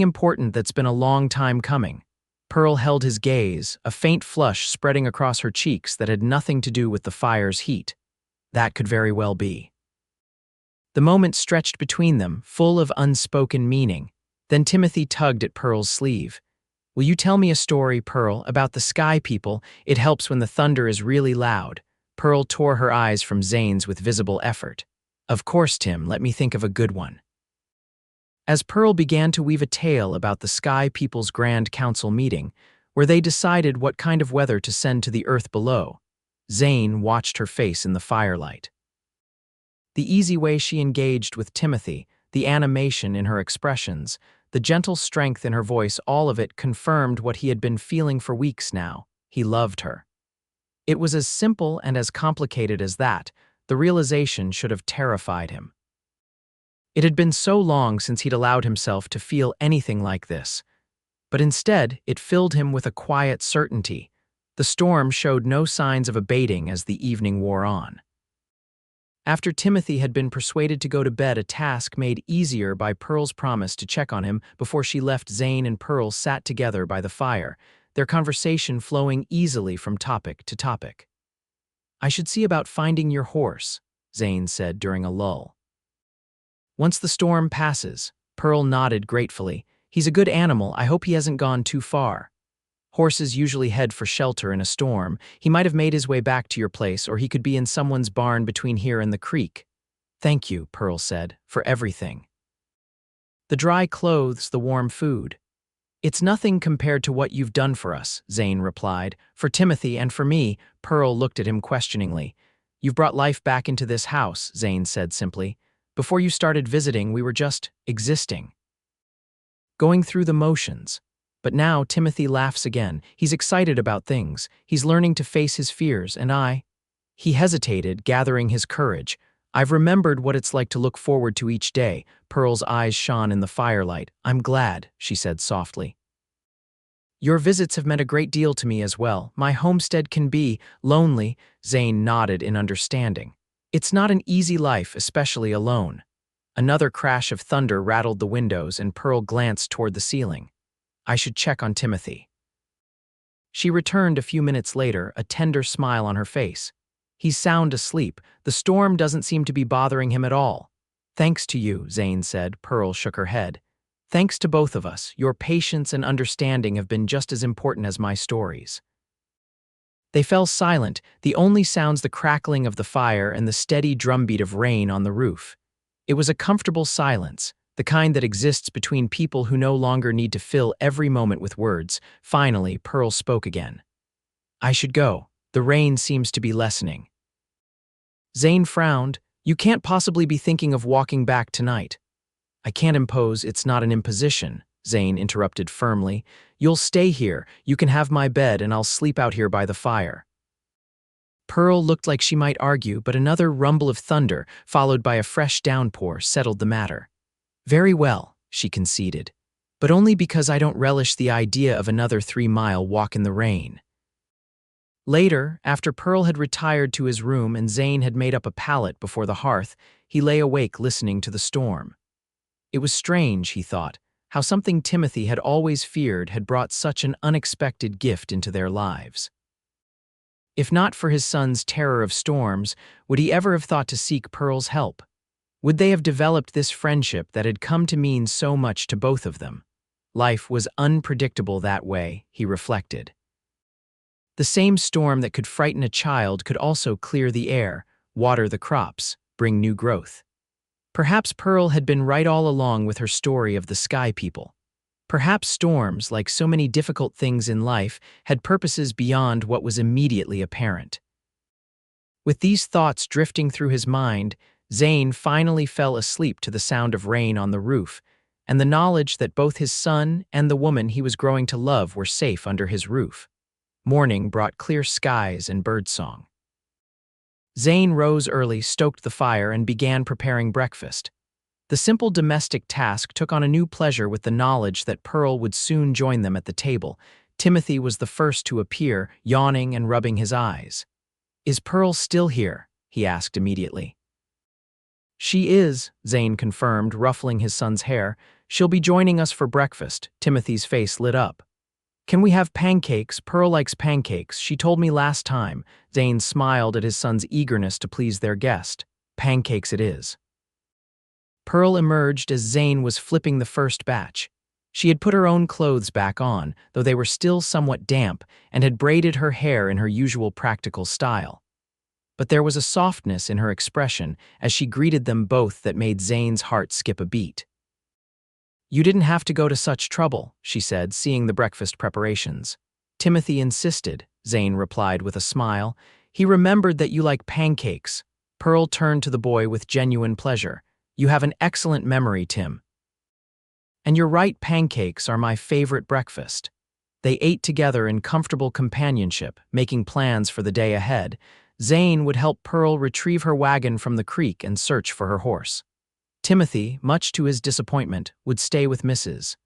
important that's been a long time coming." Pearl held his gaze, a faint flush spreading across her cheeks that had nothing to do with the fire's heat. That could very well be. The moment stretched between them, full of unspoken meaning. Then Timothy tugged at Pearl's sleeve. "Will you tell me a story, Pearl, about the sky people? It helps when the thunder is really loud." Pearl tore her eyes from Zane's with visible effort. "Of course, Tim, let me think of a good one." As Pearl began to weave a tale about the Sky People's Grand Council meeting, where they decided what kind of weather to send to the earth below, Zane watched her face in the firelight. The easy way she engaged with Timothy, the animation in her expressions, the gentle strength in her voice, all of it confirmed what he had been feeling for weeks now. He loved her. It was as simple and as complicated as that. The realization should have terrified him. It had been so long since he'd allowed himself to feel anything like this. But instead, it filled him with a quiet certainty. The storm showed no signs of abating as the evening wore on. After Timothy had been persuaded to go to bed, a task made easier by Pearl's promise to check on him before she left, Zane and Pearl sat together by the fire, their conversation flowing easily from topic to topic. "I should see about finding your horse," Zane said during a lull. "Once the storm passes," Pearl nodded gratefully. "He's a good animal. I hope he hasn't gone too far. Horses usually head for shelter in a storm. He might have made his way back to your place, or he could be in someone's barn between here and the creek." "Thank you," Pearl said, "for everything. The dry clothes, the warm food." "It's nothing compared to what you've done for us," Zane replied. "For Timothy and for me." Pearl looked at him questioningly. "You've brought life back into this house," Zane said simply. "Before you started visiting, we were just existing, going through the motions. But now Timothy laughs again. He's excited about things. He's learning to face his fears, and I—" He hesitated, gathering his courage. "I've remembered what it's like to look forward to each day." Pearl's eyes shone in the firelight. "I'm glad," she said softly. Your visits have meant a great deal to me as well. My homestead can be lonely, Zane nodded in understanding. It's not an easy life, especially alone. Another crash of thunder rattled the windows and Pearl glanced toward the ceiling. I should check on Timothy. She returned a few minutes later, a tender smile on her face. He's sound asleep. The storm doesn't seem to be bothering him at all. Thanks to you, Zane said. Pearl shook her head. Thanks to both of us. Your patience and understanding have been just as important as my stories. They fell silent, the only sounds the crackling of the fire and the steady drumbeat of rain on the roof. It was a comfortable silence, the kind that exists between people who no longer need to fill every moment with words. Finally, Pearl spoke again. I should go. The rain seems to be lessening. Zane frowned. You can't possibly be thinking of walking back tonight. I can't impose, it's not an imposition, Zane interrupted firmly. You'll stay here, you can have my bed and I'll sleep out here by the fire. Pearl looked like she might argue, but another rumble of thunder, followed by a fresh downpour, settled the matter. Very well, she conceded, but only because I don't relish the idea of another 3-mile walk in the rain. Later, after Pearl had retired to his room and Zane had made up a pallet before the hearth, he lay awake listening to the storm. It was strange, he thought, how something Timothy had always feared had brought such an unexpected gift into their lives. If not for his son's terror of storms, would he ever have thought to seek Pearl's help? Would they have developed this friendship that had come to mean so much to both of them? Life was unpredictable that way, he reflected. The same storm that could frighten a child could also clear the air, water the crops, bring new growth. Perhaps Pearl had been right all along with her story of the Sky People. Perhaps storms, like so many difficult things in life, had purposes beyond what was immediately apparent. With these thoughts drifting through his mind, Zane finally fell asleep to the sound of rain on the roof, and the knowledge that both his son and the woman he was growing to love were safe under his roof. Morning brought clear skies and birdsong. Zane rose early, stoked the fire, and began preparing breakfast. The simple domestic task took on a new pleasure with the knowledge that Pearl would soon join them at the table. Timothy was the first to appear, yawning and rubbing his eyes. Is Pearl still here? He asked immediately. She is, Zane confirmed, ruffling his son's hair. She'll be joining us for breakfast. Timothy's face lit up. Can we have pancakes? Pearl likes pancakes. She told me last time. Zane smiled at his son's eagerness to please their guest. Pancakes it is. Pearl emerged as Zane was flipping the first batch. She had put her own clothes back on, though they were still somewhat damp, and had braided her hair in her usual practical style. But there was a softness in her expression as she greeted them both that made Zane's heart skip a beat. You didn't have to go to such trouble, she said, seeing the breakfast preparations. Timothy insisted, Zane replied with a smile. He remembered that you like pancakes. Pearl turned to the boy with genuine pleasure. You have an excellent memory, Tim. And you're right, pancakes are my favorite breakfast. They ate together in comfortable companionship, making plans for the day ahead. Zane would help Pearl retrieve her wagon from the creek and search for her horse. Timothy, much to his disappointment, would stay with Mrs.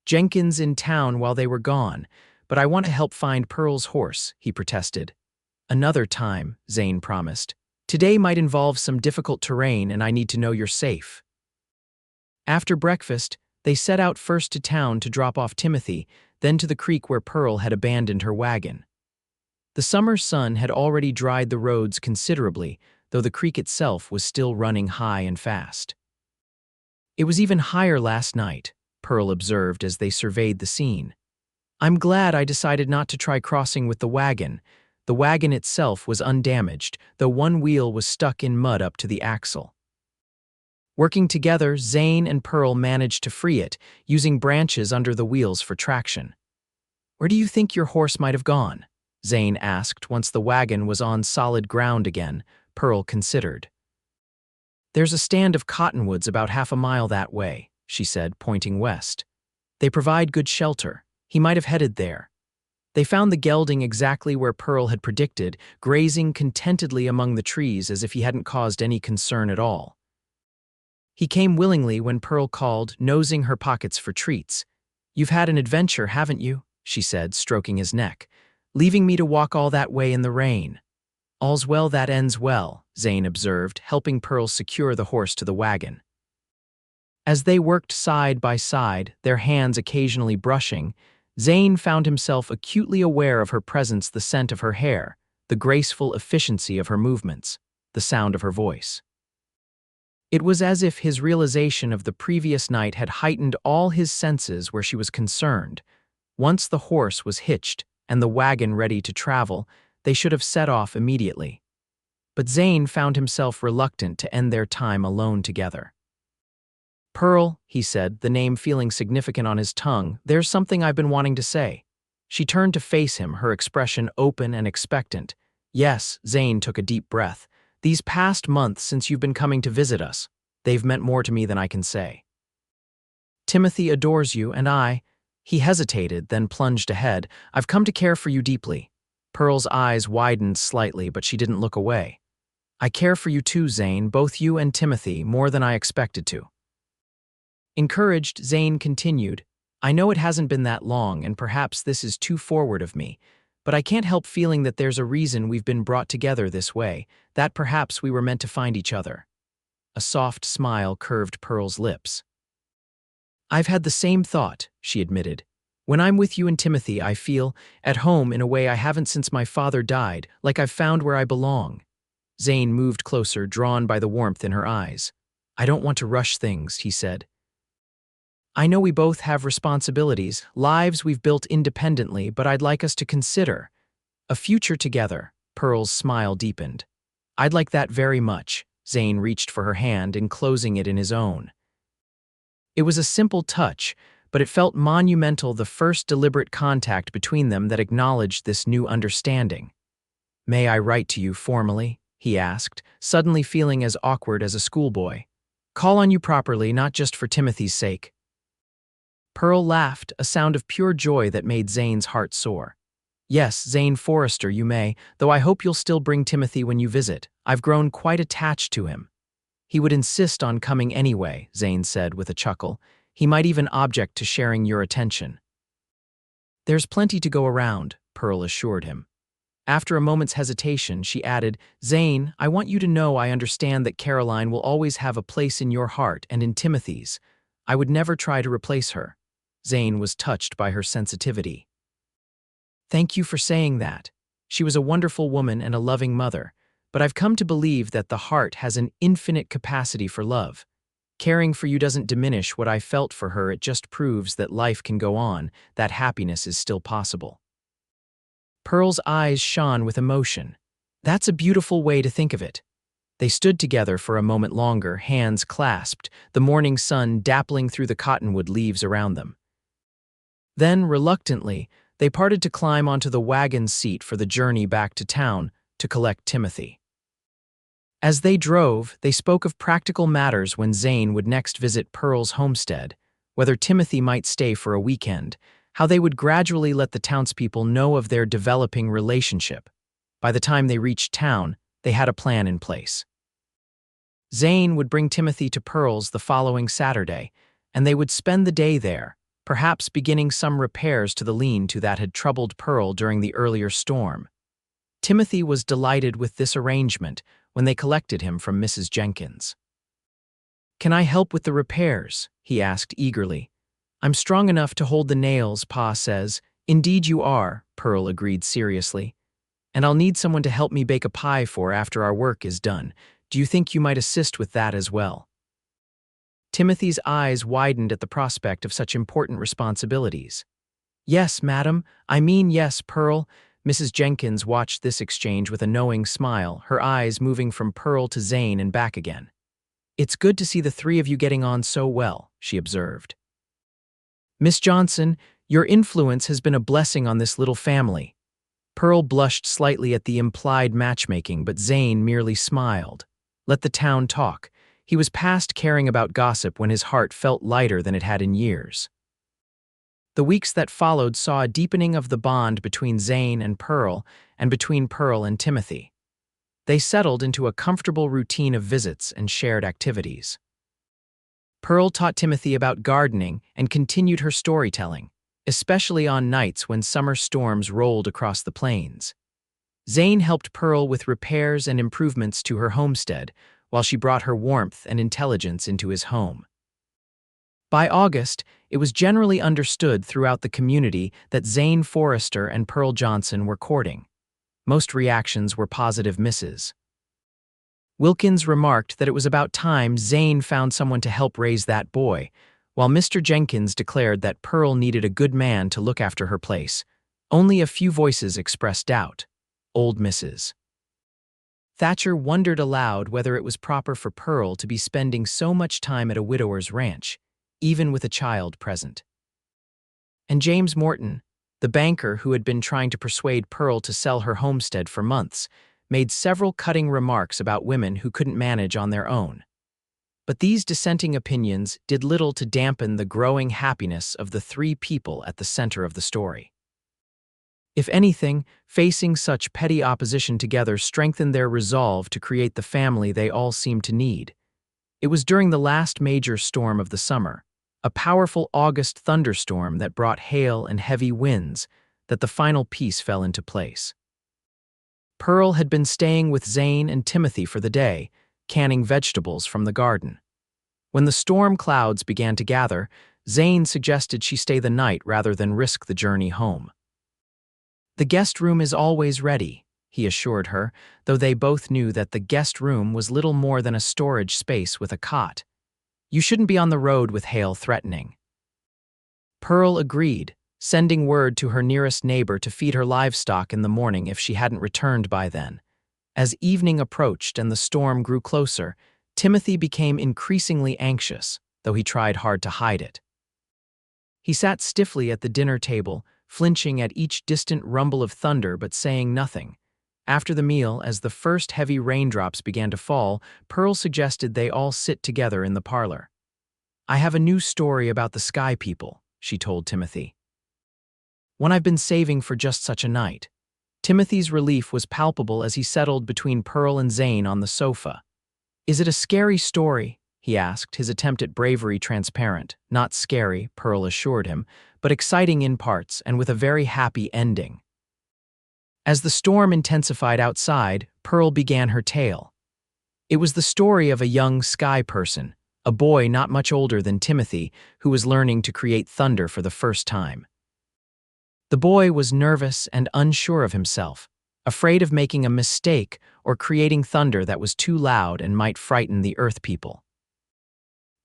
Jenkins in town while they were gone, but I want to help find Pearl's horse, he protested. Another time, Zane promised. Today might involve some difficult terrain and I need to know you're safe. After breakfast, they set out first to town to drop off Timothy, then to the creek where Pearl had abandoned her wagon. The summer sun had already dried the roads considerably, though the creek itself was still running high and fast. It was even higher last night, Pearl observed as they surveyed the scene. I'm glad I decided not to try crossing with the wagon. The wagon itself was undamaged, though one wheel was stuck in mud up to the axle. Working together, Zane and Pearl managed to free it, using branches under the wheels for traction. Where do you think your horse might have gone? Zane asked once the wagon was on solid ground again. Pearl considered. There's a stand of cottonwoods about half a mile that way, she said, pointing west. They provide good shelter. He might have headed there. They found the gelding exactly where Pearl had predicted, grazing contentedly among the trees as if he hadn't caused any concern at all. He came willingly when Pearl called, nosing her pockets for treats. "You've had an adventure, haven't you?" she said, stroking his neck, "leaving me to walk all that way in the rain." "All's well that ends well," Zane observed, helping Pearl secure the horse to the wagon. As they worked side by side, their hands occasionally brushing, Zane found himself acutely aware of her presence, the scent of her hair, the graceful efficiency of her movements, the sound of her voice. It was as if his realization of the previous night had heightened all his senses where she was concerned. Once the horse was hitched and the wagon ready to travel, they should have set off immediately. But Zane found himself reluctant to end their time alone together. "Pearl," he said, the name feeling significant on his tongue, "there's something I've been wanting to say." She turned to face him, her expression open and expectant. "Yes," Zane took a deep breath. "These past months since you've been coming to visit us, they've meant more to me than I can say. Timothy adores you, and I—" He hesitated, then plunged ahead. "I've come to care for you deeply." Pearl's eyes widened slightly, but she didn't look away. "I care for you too, Zane, both you and Timothy, more than I expected to." Encouraged, Zane continued, "I know it hasn't been that long, and perhaps this is too forward of me, but I can't help feeling that there's a reason we've been brought together this way, that perhaps we were meant to find each other." A soft smile curved Pearl's lips. "I've had the same thought," she admitted. "When I'm with you and Timothy, I feel at home in a way I haven't since my father died, like I've found where I belong." Zane moved closer, drawn by the warmth in her eyes. "I don't want to rush things," he said. "I know we both have responsibilities, lives we've built independently, but I'd like us to consider a future together." Pearl's smile deepened. "I'd like that very much." Zane reached for her hand, enclosing it in his own. It was a simple touch, but it felt monumental, the first deliberate contact between them that acknowledged this new understanding. "May I write to you formally?" he asked, suddenly feeling as awkward as a schoolboy. "Call on you properly, not just for Timothy's sake." Pearl laughed, a sound of pure joy that made Zane's heart soar. "Yes, Zane Forrester, you may, though I hope you'll still bring Timothy when you visit. I've grown quite attached to him." "He would insist on coming anyway," Zane said with a chuckle. "He might even object to sharing your attention." "There's plenty to go around," Pearl assured him. After a moment's hesitation, she added, "Zane, I want you to know I understand that Caroline will always have a place in your heart and in Timothy's. I would never try to replace her." Zane was touched by her sensitivity. "Thank you for saying that. She was a wonderful woman and a loving mother, but I've come to believe that the heart has an infinite capacity for love. Caring for you doesn't diminish what I felt for her, it just proves that life can go on, that happiness is still possible." Pearl's eyes shone with emotion. "That's a beautiful way to think of it." They stood together for a moment longer, hands clasped, the morning sun dappling through the cottonwood leaves around them. Then, reluctantly, they parted to climb onto the wagon seat for the journey back to town to collect Timothy. As they drove, they spoke of practical matters: when Zane would next visit Pearl's homestead, whether Timothy might stay for a weekend, how they would gradually let the townspeople know of their developing relationship. By the time they reached town, they had a plan in place. Zane would bring Timothy to Pearl's the following Saturday, and they would spend the day there, perhaps beginning some repairs to the lean-to that had troubled Pearl during the earlier storm. Timothy was delighted with this arrangement when they collected him from Mrs. Jenkins. "Can I help with the repairs?" he asked eagerly. "I'm strong enough to hold the nails, Pa says." "Indeed you are," Pearl agreed seriously. "And I'll need someone to help me bake a pie for after our work is done. Do you think you might assist with that as well?" Timothy's eyes widened at the prospect of such important responsibilities. "Yes, madam. I mean yes, Pearl." Mrs. Jenkins watched this exchange with a knowing smile, her eyes moving from Pearl to Zane and back again. "It's good to see the three of you getting on so well," she observed. "Miss Johnson, your influence has been a blessing on this little family." Pearl blushed slightly at the implied matchmaking, but Zane merely smiled. Let the town talk. He was past caring about gossip when his heart felt lighter than it had in years. The weeks that followed saw a deepening of the bond between Zane and Pearl, and between Pearl and Timothy. They settled into a comfortable routine of visits and shared activities. Pearl taught Timothy about gardening and continued her storytelling. especially on nights when summer storms rolled across the plains. Zane helped Pearl with repairs and improvements to her homestead, while she brought her warmth and intelligence into his home. By August, it was generally understood throughout the community that Zane Forrester and Pearl Johnson were courting. Most reactions were positive misses. Wilkins remarked that it was about time Zane found someone to help raise that boy, while Mr. Jenkins declared that Pearl needed a good man to look after her place. Only a few voices expressed doubt. Old Mrs. Thatcher wondered aloud whether it was proper for Pearl to be spending so much time at a widower's ranch, even with a child present. And James Morton, the banker who had been trying to persuade Pearl to sell her homestead for months, made several cutting remarks about women who couldn't manage on their own. But these dissenting opinions did little to dampen the growing happiness of the three people at the center of the story. If anything, facing such petty opposition together strengthened their resolve to create the family they all seemed to need. It was during the last major storm of the summer, a powerful August thunderstorm that brought hail and heavy winds, that the final piece fell into place. Pearl had been staying with Zane and Timothy for the day, canning vegetables from the garden. When the storm clouds began to gather, Zane suggested she stay the night rather than risk the journey home. "The guest room is always ready," he assured her, though they both knew that the guest room was little more than a storage space with a cot. "You shouldn't be on the road with hail threatening." Pearl agreed, sending word to her nearest neighbor to feed her livestock in the morning if she hadn't returned by then. As evening approached and the storm grew closer, Timothy became increasingly anxious, though he tried hard to hide it. He sat stiffly at the dinner table, flinching at each distant rumble of thunder but saying nothing. After the meal, as the first heavy raindrops began to fall, Pearl suggested they all sit together in the parlor. "I have a new story about the Sky People," she told Timothy. "One I've been saving for just such a night." Timothy's relief was palpable as he settled between Pearl and Zane on the sofa. "Is it a scary story?" he asked, his attempt at bravery transparent. "Not scary," Pearl assured him, "but exciting in parts and with a very happy ending." As the storm intensified outside, Pearl began her tale. It was the story of a young sky person, a boy not much older than Timothy, who was learning to create thunder for the first time. The boy was nervous and unsure of himself, afraid of making a mistake or creating thunder that was too loud and might frighten the Earth people.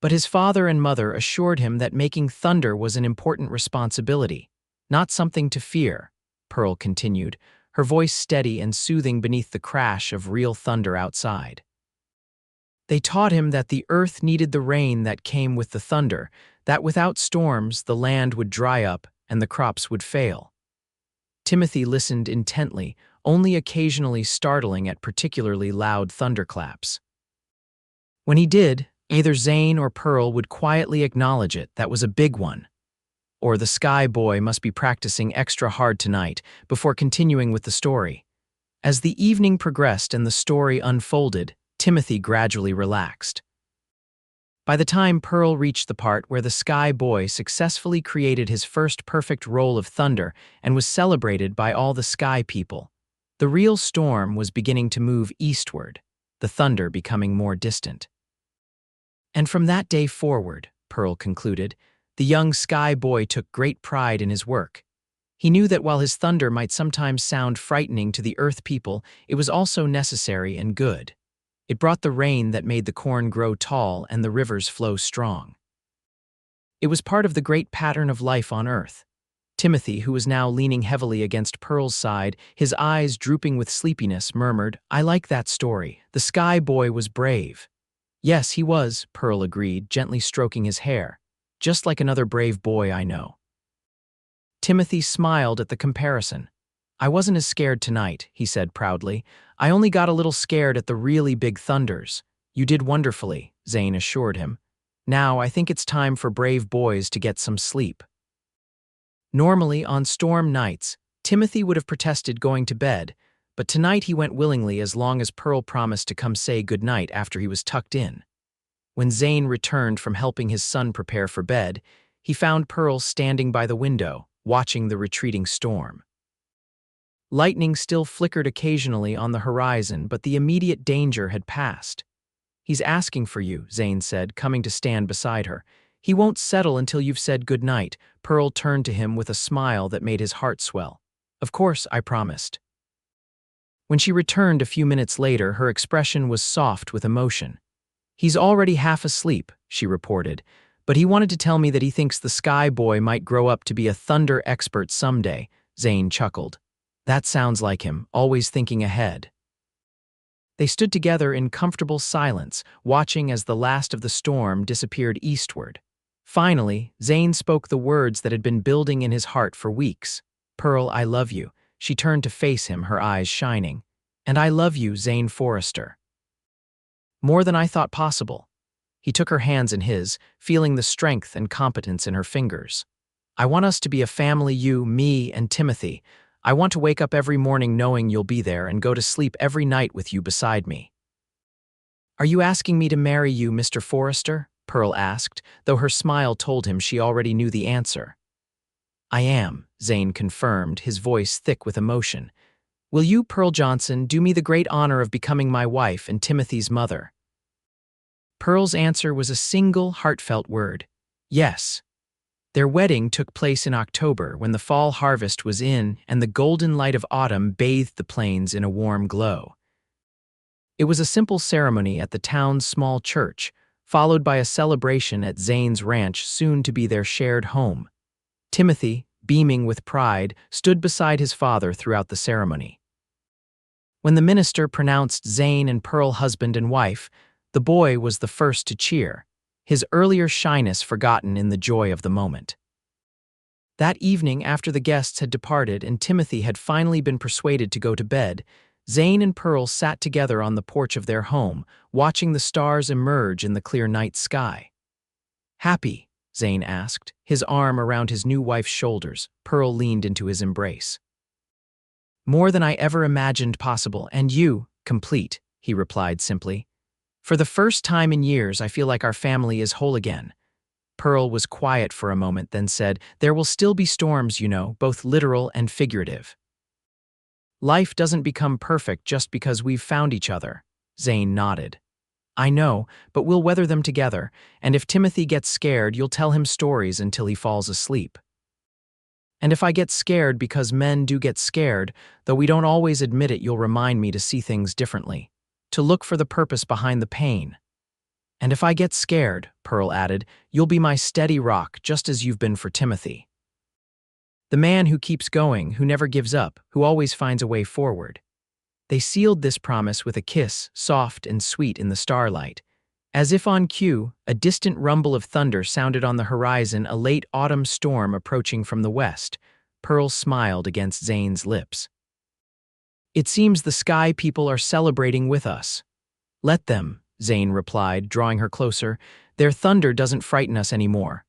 But his father and mother assured him that making thunder was an important responsibility, not something to fear, Pearl continued, her voice steady and soothing beneath the crash of real thunder outside. They taught him that the earth needed the rain that came with the thunder, that without storms the land would dry up and the crops would fail. Timothy listened intently, only occasionally startling at particularly loud thunderclaps. When he did, either Zane or Pearl would quietly acknowledge it. That was a big one. Or the sky boy must be practicing extra hard tonight, before continuing with the story. As the evening progressed and the story unfolded, Timothy gradually relaxed. By the time Pearl reached the part where the sky boy successfully created his first perfect roll of thunder and was celebrated by all the sky people, the real storm was beginning to move eastward, the thunder becoming more distant. And from that day forward, Pearl concluded, the young sky boy took great pride in his work. He knew that while his thunder might sometimes sound frightening to the earth people, it was also necessary and good. It brought the rain that made the corn grow tall and the rivers flow strong. It was part of the great pattern of life on earth. Timothy, who was now leaning heavily against Pearl's side, his eyes drooping with sleepiness, murmured, "I like that story. The sky boy was brave." "Yes, he was," Pearl agreed, gently stroking his hair. "Just like another brave boy I know." Timothy smiled at the comparison. "I wasn't as scared tonight," he said proudly. "I only got a little scared at the really big thunders." "You did wonderfully," Zane assured him. "Now I think it's time for brave boys to get some sleep." Normally, on storm nights, Timothy would have protested going to bed, but tonight he went willingly as long as Pearl promised to come say goodnight after he was tucked in. When Zane returned from helping his son prepare for bed, he found Pearl standing by the window, watching the retreating storm. Lightning still flickered occasionally on the horizon, but the immediate danger had passed. "He's asking for you," Zane said, coming to stand beside her. "He won't settle until you've said goodnight." Pearl turned to him with a smile that made his heart swell. "Of course, I promised." When she returned a few minutes later, her expression was soft with emotion. "He's already half asleep," she reported, "but he wanted to tell me that he thinks the Sky Boy might grow up to be a thunder expert someday." Zane chuckled. "That sounds like him, always thinking ahead." They stood together in comfortable silence, watching as the last of the storm disappeared eastward. Finally, Zane spoke the words that had been building in his heart for weeks. "Pearl, I love you." She turned to face him, her eyes shining. "And I love you, Zane Forrester." "More than I thought possible." He took her hands in his, feeling the strength and competence in her fingers. "I want us to be a family, you, me, and Timothy. I want to wake up every morning knowing you'll be there and go to sleep every night with you beside me." "Are you asking me to marry you, Mr. Forrester?" Pearl asked, though her smile told him she already knew the answer. "I am," Zane confirmed, his voice thick with emotion. "Will you, Pearl Johnson, do me the great honor of becoming my wife and Timothy's mother?" Pearl's answer was a single, heartfelt word: yes. Their wedding took place in October, when the fall harvest was in and the golden light of autumn bathed the plains in a warm glow. It was a simple ceremony at the town's small church, followed by a celebration at Zane's ranch, soon to be their shared home. Timothy, beaming with pride, stood beside his father throughout the ceremony. When the minister pronounced Zane and Pearl husband and wife, the boy was the first to cheer, his earlier shyness forgotten in the joy of the moment. That evening, after the guests had departed and Timothy had finally been persuaded to go to bed, Zane and Pearl sat together on the porch of their home, watching the stars emerge in the clear night sky. "Happy?" Zane asked, his arm around his new wife's shoulders. Pearl leaned into his embrace. "More than I ever imagined possible, and you, complete," he replied simply. "For the first time in years, I feel like our family is whole again." Pearl was quiet for a moment, then said, "There will still be storms, you know, both literal and figurative. Life doesn't become perfect just because we've found each other." Zane nodded. "I know, but we'll weather them together, and if Timothy gets scared, you'll tell him stories until he falls asleep. And if I get scared, because men do get scared, though we don't always admit it, you'll remind me to see things differently, to look for the purpose behind the pain. And if I get scared," Pearl added, "you'll be my steady rock, just as you've been for Timothy. The man who keeps going, who never gives up, who always finds a way forward." They sealed this promise with a kiss, soft and sweet in the starlight. As if on cue, a distant rumble of thunder sounded on the horizon, a late autumn storm approaching from the west. Pearl smiled against Zane's lips. "It seems the sky people are celebrating with us." "Let them," Zane replied, drawing her closer. "Their thunder doesn't frighten us anymore."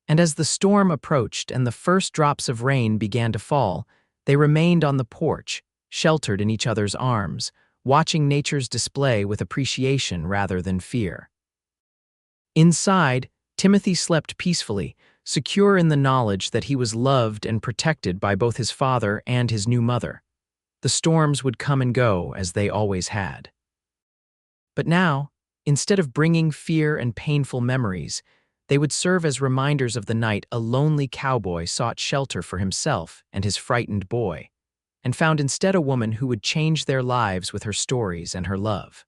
And as the storm approached and the first drops of rain began to fall, they remained on the porch, sheltered in each other's arms, watching nature's display with appreciation rather than fear. Inside, Timothy slept peacefully, secure in the knowledge that he was loved and protected by both his father and his new mother. The storms would come and go, as they always had. But now, instead of bringing fear and painful memories, they would serve as reminders of the night a lonely cowboy sought shelter for himself and his frightened boy, and found instead a woman who would change their lives with her stories and her love.